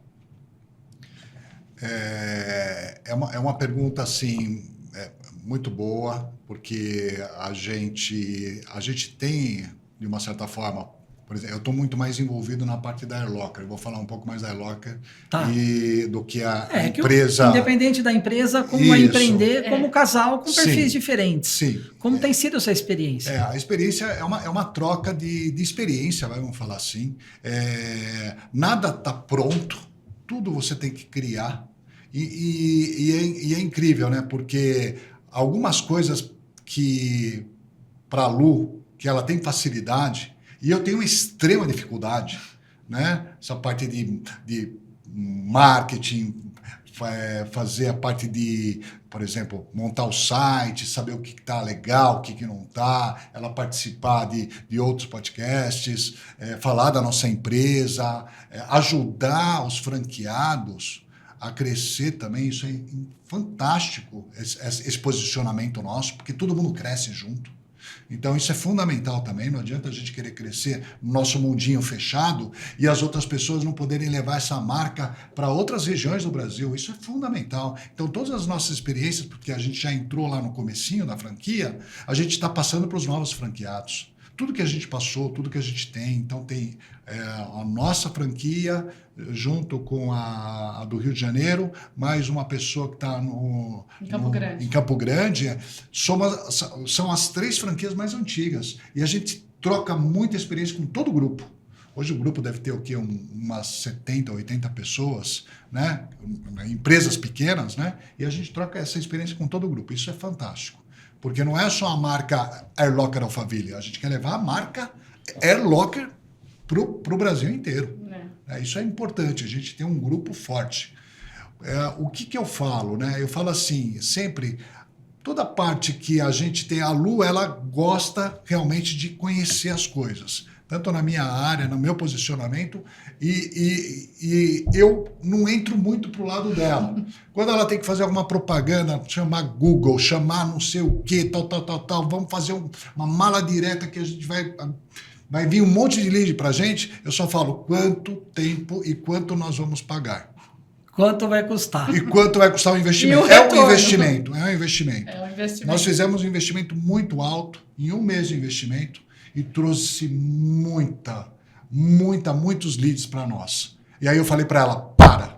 É uma pergunta, assim, muito boa, porque a gente tem, de uma certa forma, por exemplo, eu estou muito mais envolvido na parte da Airlocker. Eu vou falar um pouco mais da Airlocker do que a empresa... Independente da empresa, como empreender como casal com perfis diferentes. Sim. Como tem sido essa experiência? A experiência é uma troca de experiência, vamos falar assim. Nada está pronto, tudo você tem que criar. E é incrível, né? Porque algumas coisas que, para a Lu, que ela tem facilidade... E eu tenho uma extrema dificuldade, né? Essa parte de marketing, fazer a parte de, por exemplo, montar o site, saber o que está legal, o que não está, ela participar de outros podcasts, falar da nossa empresa, ajudar os franqueados a crescer também. Isso é fantástico, esse posicionamento nosso, porque todo mundo cresce junto. Então isso é fundamental também, não adianta a gente querer crescer no nosso mundinho fechado e as outras pessoas não poderem levar essa marca para outras regiões do Brasil, isso é fundamental. Então todas as nossas experiências, porque a gente já entrou lá no comecinho da franquia, a gente está passando para os novos franqueados. Tudo que a gente passou, tudo que a gente tem, então tem a nossa franquia junto com a do Rio de Janeiro, mais uma pessoa que está em Campo Grande. São as 3 franquias mais antigas e a gente troca muita experiência com todo o grupo. Hoje o grupo deve ter o quê? Umas 70, 80 pessoas, né? Empresas pequenas, né? E a gente troca essa experiência com todo o grupo. Isso é fantástico. Porque não é só a marca Airlocker Alphaville, a gente quer levar a marca Airlocker para o Brasil inteiro. Isso é importante, a gente tem um grupo forte. O que eu falo? Né? Eu falo assim, sempre, toda parte que a gente tem, a Lu, ela gosta realmente de conhecer as coisas, tanto na minha área, no meu posicionamento, e eu não entro muito pro lado dela. Quando ela tem que fazer alguma propaganda, chamar Google, chamar não sei o quê, tal, vamos fazer uma mala direta que a gente vai vir um monte de lead pra gente, eu só falo quanto tempo e quanto nós vamos pagar. Quanto vai custar? E quanto vai custar o investimento? É um investimento. Nós fizemos um investimento muito alto, em 1 mês de investimento, e trouxe muitos leads para nós. E aí eu falei para ela, para.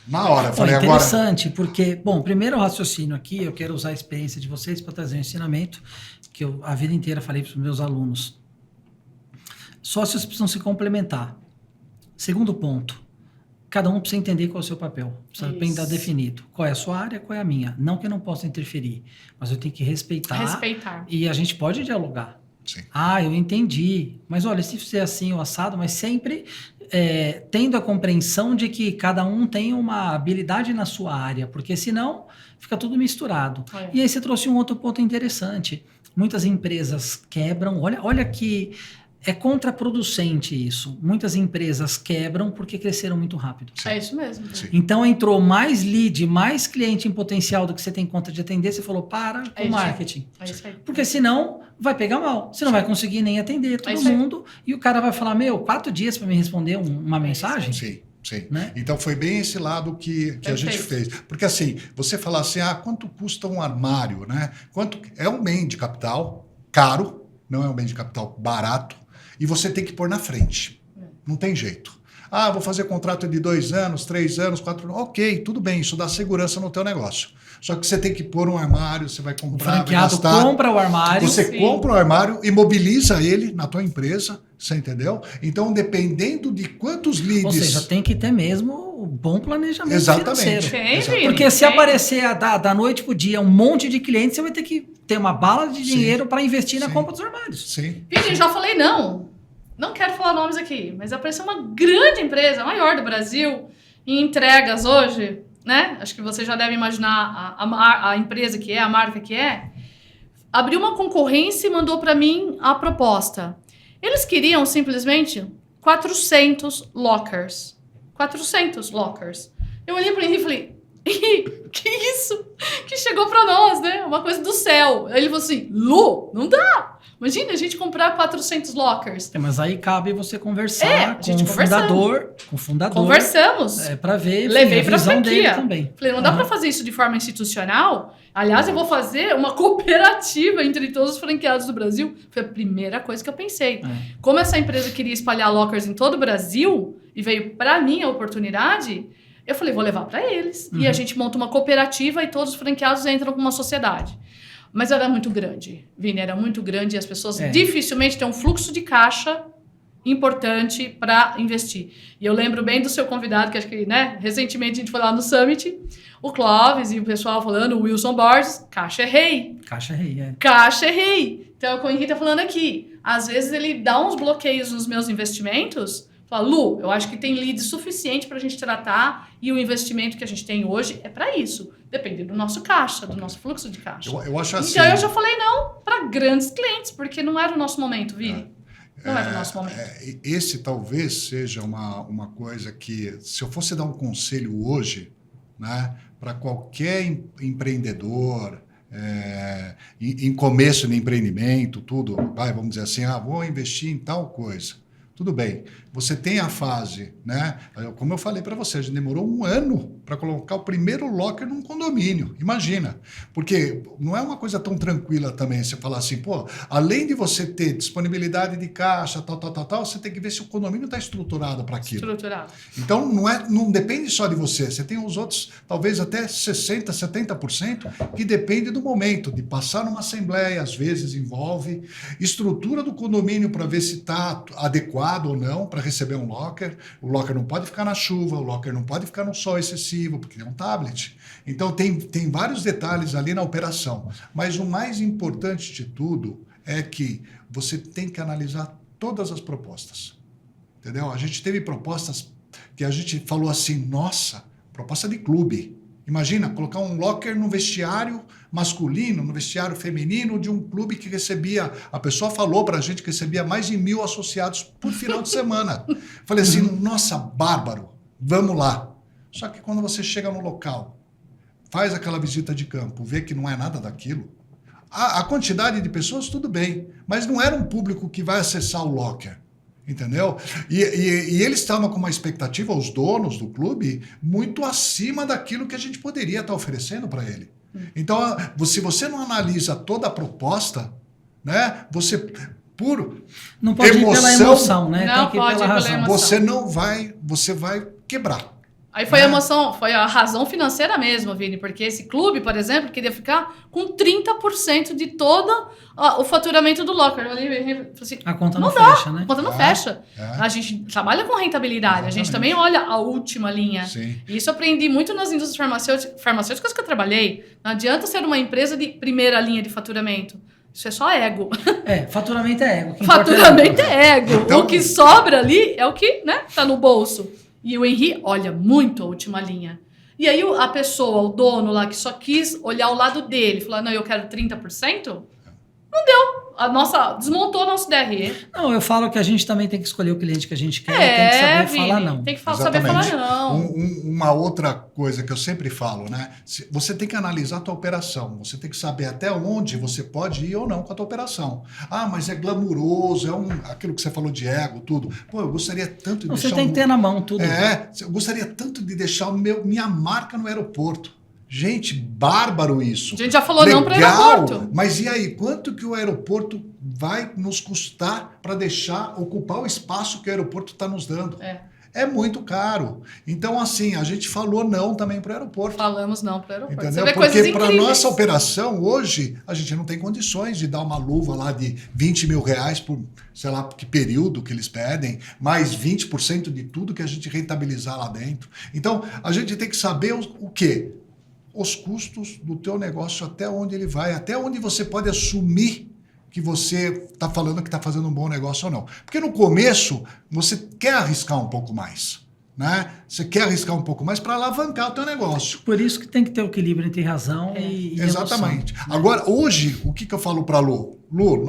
Na hora, eu falei agora... Interessante, porque, bom, primeiro raciocínio aqui, eu quero usar a experiência de vocês para trazer um ensinamento que eu a vida inteira falei para os meus alunos. Sócios precisam se complementar. Segundo ponto, cada um precisa entender qual é o seu papel. Precisa bem estar definido. Qual é a sua área, qual é a minha. Não que eu não possa interferir, mas eu tenho que respeitar. E a gente pode dialogar. Sim. Eu entendi. Mas olha, se fizer assim o assado, mas sempre tendo a compreensão de que cada um tem uma habilidade na sua área, porque senão fica tudo misturado. E aí você trouxe um outro ponto interessante. Muitas empresas quebram. Olha que é contraproducente isso. Muitas empresas quebram porque cresceram muito rápido. É isso mesmo. Sim. Então entrou mais lead, mais cliente em potencial do que você tem conta de atender, você falou, para com É o isso aí. marketing. É isso aí. Porque senão vai pegar mal. Você não vai conseguir nem atender todo isso aí. mundo. E o cara vai falar, 4 dias para me responder uma mensagem? Sim, sim. Né? Então foi bem esse lado que a gente fez. Porque assim, você falar assim, quanto custa um armário, né? É um bem de capital caro, não é um bem de capital barato, e você tem que pôr na frente. Não tem jeito. Vou fazer contrato de 2 anos, 3 anos, 4 anos. Ok, tudo bem, isso dá segurança no teu negócio. Só que você tem que pôr um armário, você vai O comprar, vai franqueado gastar. compra o armário. Você Sim. compra o armário, imobiliza ele na tua empresa, você entendeu? Então, dependendo de quantos leads... Ou seja, tem que ter mesmo um bom planejamento Exatamente. financeiro. Tem, Exatamente. Vini, Porque se tem. aparecer da noite pro dia um monte de clientes, você vai ter que ter uma bala de dinheiro para investir na Sim. compra dos armários. Sim. Vini, eu já falei não. Não quero falar nomes aqui, mas apareceu uma grande empresa, a maior do Brasil, em entregas hoje, né? Acho que você já deve imaginar a empresa que é, a marca que é. Abriu uma concorrência e mandou para mim a proposta. Eles queriam simplesmente 400 lockers. 400 lockers. Eu olhei para ele e falei, que isso? Que chegou para nós, né? Uma coisa do céu. Aí ele falou assim, Lu, não dá. Imagina a gente comprar 400 lockers. Mas aí cabe você conversar a gente com o fundador. Conversamos. Para ver Levei a pra visão dele franquia. também. Falei, não dá pra fazer isso de forma institucional? Aliás, eu vou fazer uma cooperativa entre todos os franqueados do Brasil. Foi a primeira coisa que eu pensei. Como essa empresa queria espalhar lockers em todo o Brasil e veio pra mim a oportunidade, eu falei, vou levar pra eles. E a gente monta uma cooperativa e todos os franqueados entram com uma sociedade. Mas era muito grande, Vini, era muito grande e as pessoas dificilmente têm um fluxo de caixa importante para investir. E eu lembro bem do seu convidado, que acho que, né, recentemente a gente foi lá no Summit, o Clóvis e o pessoal falando, o Wilson Borges, caixa é rei. Caixa é rei, Caixa é rei. Então, como o Henrique tá falando aqui, às vezes ele dá uns bloqueios nos meus investimentos, fala, Lu, eu acho que tem lead suficiente para a gente tratar e o investimento que a gente tem hoje é para isso. Depende do nosso caixa, do nosso fluxo de caixa. Eu acho assim... Então, eu já falei não para grandes clientes, porque não era o nosso momento, Vini. Não era o nosso momento. Esse talvez seja uma coisa que, se eu fosse dar um conselho hoje, né, para qualquer empreendedor, em começo de empreendimento, tudo, vamos dizer assim, vou investir em tal coisa. Tudo bem, você tem a fase, né? Como eu falei para você, a gente demorou 1 ano para colocar o primeiro locker num condomínio, imagina. Porque não é uma coisa tão tranquila também você falar assim, além de você ter disponibilidade de caixa, tal, você tem que ver se o condomínio está estruturado para aquilo. Estruturado. Então, não depende só de você tem os outros, talvez até 60%, 70%, que depende do momento, de passar numa assembleia, às vezes envolve, estrutura do condomínio para ver se está adequado ou não para receber um locker. O locker não pode ficar na chuva, o locker não pode ficar no sol excessivo, porque é um tablet. Então, tem vários detalhes ali na operação. Mas o mais importante de tudo é que você tem que analisar todas as propostas. Entendeu? A gente teve propostas que a gente falou assim, nossa, proposta de clube. Imagina, colocar um locker no vestiário masculino, no vestiário feminino de um clube que recebia... A pessoa falou pra gente que recebia mais de 1.000 associados por final de semana. Falei assim, nossa, bárbaro, vamos lá. Só que quando você chega no local, faz aquela visita de campo, vê que não é nada daquilo, a quantidade de pessoas, tudo bem, mas não era um público que vai acessar o locker. Entendeu? E eles estavam com uma expectativa, os donos do clube, muito acima daquilo que a gente poderia estar oferecendo para ele. Então, se você não analisa toda a proposta, né, você, por não pode ir pela emoção, né? Não tem que ir pode pela ir pela razão. emoção. Você vai quebrar. Aí foi a emoção, foi a razão financeira mesmo, Vini, porque esse clube, por exemplo, queria ficar com 30% de todo o faturamento do locker. Eu falei assim, a conta não dá, fecha, né? A conta não fecha. A gente trabalha com rentabilidade, a gente também olha a última linha. Sim. E isso eu aprendi muito nas indústrias farmacêuticas que eu trabalhei. Não adianta ser uma empresa de primeira linha de faturamento. Isso é só ego. Faturamento é ego. Faturamento é ego. Então, o que sobra ali é o que, né, tá no bolso. E o Henri olha muito a última linha. E aí a pessoa, o dono lá, que só quis olhar o lado dele, falou, não, eu quero 30%, Desmontou o nosso DRE. Não, eu falo que a gente também tem que escolher o cliente que a gente quer, tem que saber Vini, falar não. Tem que saber falar não. Uma outra coisa que eu sempre falo, né? Você tem que analisar a tua operação. Você tem que saber até onde você pode ir ou não com a tua operação. Ah, mas é glamuroso, aquilo que você falou de ego, tudo. Pô, eu gostaria tanto de Você deixar... tem que ter na mão tudo. Eu gostaria tanto de deixar minha marca no aeroporto. Gente, bárbaro isso. A gente já falou não para o aeroporto. Mas e aí, quanto que o aeroporto vai nos custar para ocupar o espaço que o aeroporto está nos dando? É muito caro. Então, assim, a gente falou não também para o aeroporto. Falamos não para o aeroporto. Entendeu? Porque para nossa operação, hoje, a gente não tem condições de dar uma luva lá de 20 mil reais por, sei lá, que período que eles pedem, mais 20% de tudo que a gente rentabilizar lá dentro. Então, a gente tem que saber o quê? Os custos do teu negócio, até onde ele vai, até onde você pode assumir que você está falando que está fazendo um bom negócio ou não. Porque no começo, você quer arriscar um pouco mais, né? Você quer arriscar um pouco mais para alavancar o teu negócio. Por isso que tem que ter o equilíbrio entre razão e exatamente. Emoção, né? Agora, hoje, o que eu falo para a Lu? Lu,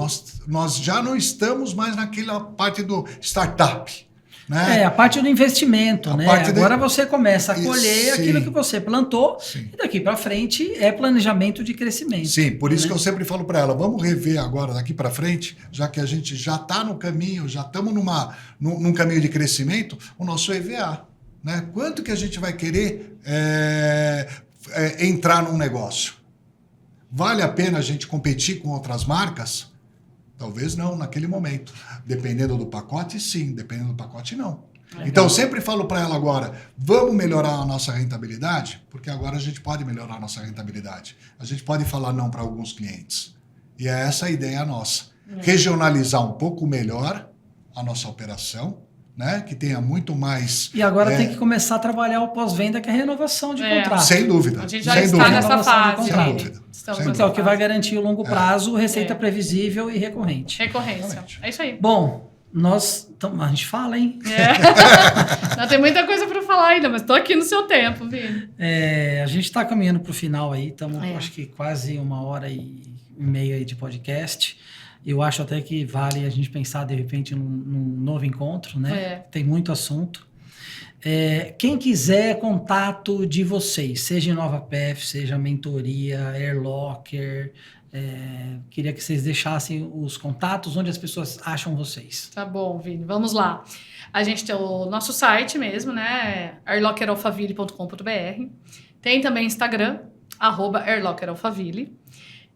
nós já não estamos mais naquela parte do startup. Né? A parte do investimento, né? Agora você começa a colher aquilo que você plantou e daqui para frente é planejamento de crescimento. Sim, por isso que eu sempre falo para ela, vamos rever agora daqui para frente, já que a gente já está no caminho, já estamos num caminho de crescimento, o nosso EVA. Né? Quanto que a gente vai querer entrar num negócio? Vale a pena a gente competir com outras marcas? Talvez não, naquele momento. Dependendo do pacote, sim. Dependendo do pacote, não. Legal. Então, eu sempre falo para ela agora, vamos melhorar a nossa rentabilidade? Porque agora a gente pode melhorar a nossa rentabilidade. A gente pode falar não para alguns clientes. E é essa a ideia nossa. Regionalizar um pouco melhor a nossa operação, né? Que tenha muito mais... E agora tem que começar a trabalhar o pós-venda, que é a renovação de contrato. Sem dúvida. A gente já está nessa fase. Sem dúvida. Porque é o que vai garantir o longo prazo, receita previsível e recorrente. Recorrência. É isso aí. Bom, a gente fala, hein? Não tem muita coisa para falar ainda, mas estou aqui no seu tempo, Vini. A gente está caminhando para o final aí, estamos acho que quase 1h30 aí de podcast. Eu acho até que vale a gente pensar, de repente, num novo encontro, né? Tem muito assunto. Quem quiser contato de vocês, seja InovaPath, seja mentoria, Airlocker, queria que vocês deixassem os contatos, onde as pessoas acham vocês. Tá bom, Vini, vamos lá. A gente tem o nosso site mesmo, né? airlockeralphaville.com.br. Tem também Instagram, @airlockeralphaville.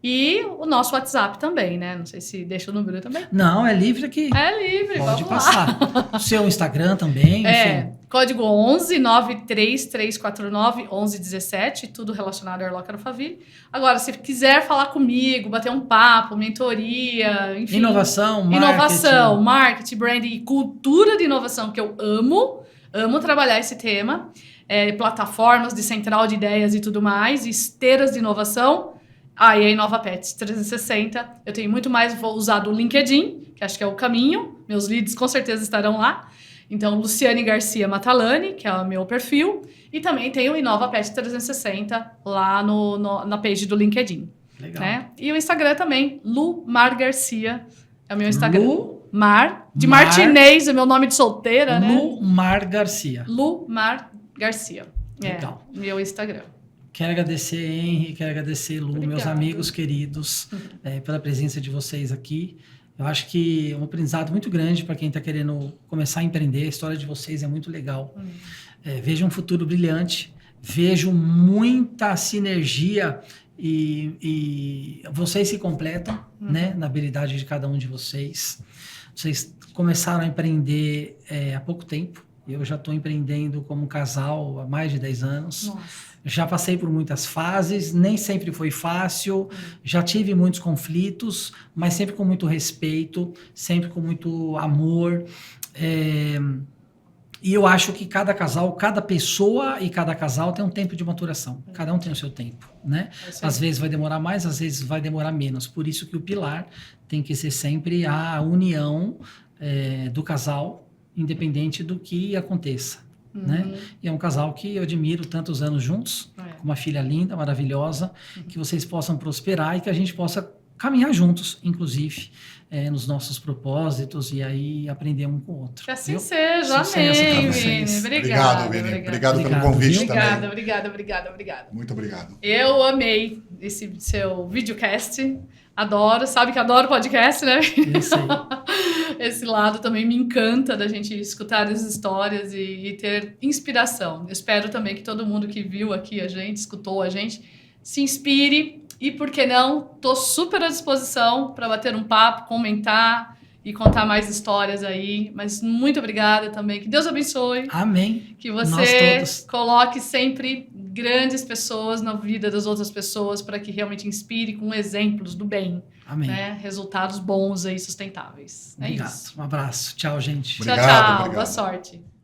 E o nosso WhatsApp também, né? Não sei se deixa o número também. Não, é livre aqui. É livre, pode vamos passar. O seu Instagram também, enfim. Código 11 93349 1117, tudo relacionado ao Airlocker Alphaville. Agora, se quiser falar comigo, bater um papo, mentoria, enfim. Inovação, marketing, branding e cultura de inovação, que eu amo trabalhar esse tema. Plataformas de central de ideias e tudo mais, esteiras de inovação. E a InovaPath 360, eu tenho muito mais, vou usar do LinkedIn, que acho que é o caminho, meus leads com certeza estarão lá. Então, Luciane Garcia Matalani, que é o meu perfil, e também tem o InovaPath 360 lá na page do LinkedIn. Legal. Né? E o Instagram também, Lumar Garcia, é o meu Instagram. Martinez, é meu nome de solteira, né? Lumar Garcia. Lumar Garcia. Legal. Meu Instagram. Quero agradecer, Henry, quero agradecer, Lu, Obrigada. meus amigos queridos, pela presença de vocês aqui. Eu acho que é um aprendizado muito grande para quem está querendo começar a empreender. A história de vocês é muito legal. Vejo um futuro brilhante, vejo muita sinergia e vocês se completam, né, na habilidade de cada um de vocês. Vocês começaram a empreender há pouco tempo. Eu já estou empreendendo como casal há mais de 10 anos. Nossa. Já passei por muitas fases, nem sempre foi fácil, já tive muitos conflitos, mas sempre com muito respeito, sempre com muito amor. E eu acho que cada casal, cada pessoa e cada casal tem um tempo de maturação. Cada um tem o seu tempo, né? Às vezes vai demorar mais, às vezes vai demorar menos. Por isso que o pilar tem que ser sempre a união do casal, independente do que aconteça. Né? E é um casal que eu admiro tantos anos juntos, com uma filha linda, maravilhosa, que vocês possam prosperar e que a gente possa caminhar juntos, inclusive, nos nossos propósitos e aí aprender um com o outro. Que assim viu? seja. Sucesso pra Amém, vocês. Vini. Obrigado, Vini. Obrigado pelo Obrigado, convite viu? também. Obrigada. Muito obrigado. Eu amei esse seu videocast. Adoro. Sabe que adoro podcast, né? Isso aí. Esse lado também me encanta da gente escutar as histórias e ter inspiração. Eu espero também que todo mundo que viu aqui a gente, escutou a gente, se inspire. E por que não? Tô super à disposição para bater um papo, comentar e contar mais histórias aí. Mas muito obrigada também. Que Deus abençoe. Amém. Que Nós você todos. coloque sempre grandes pessoas na vida das outras pessoas para que realmente inspire com exemplos do bem, Amém. né? Resultados bons aí, sustentáveis. É Obrigado. isso. Um abraço. Tchau, gente. Obrigado, Tchau. obrigado. Boa sorte.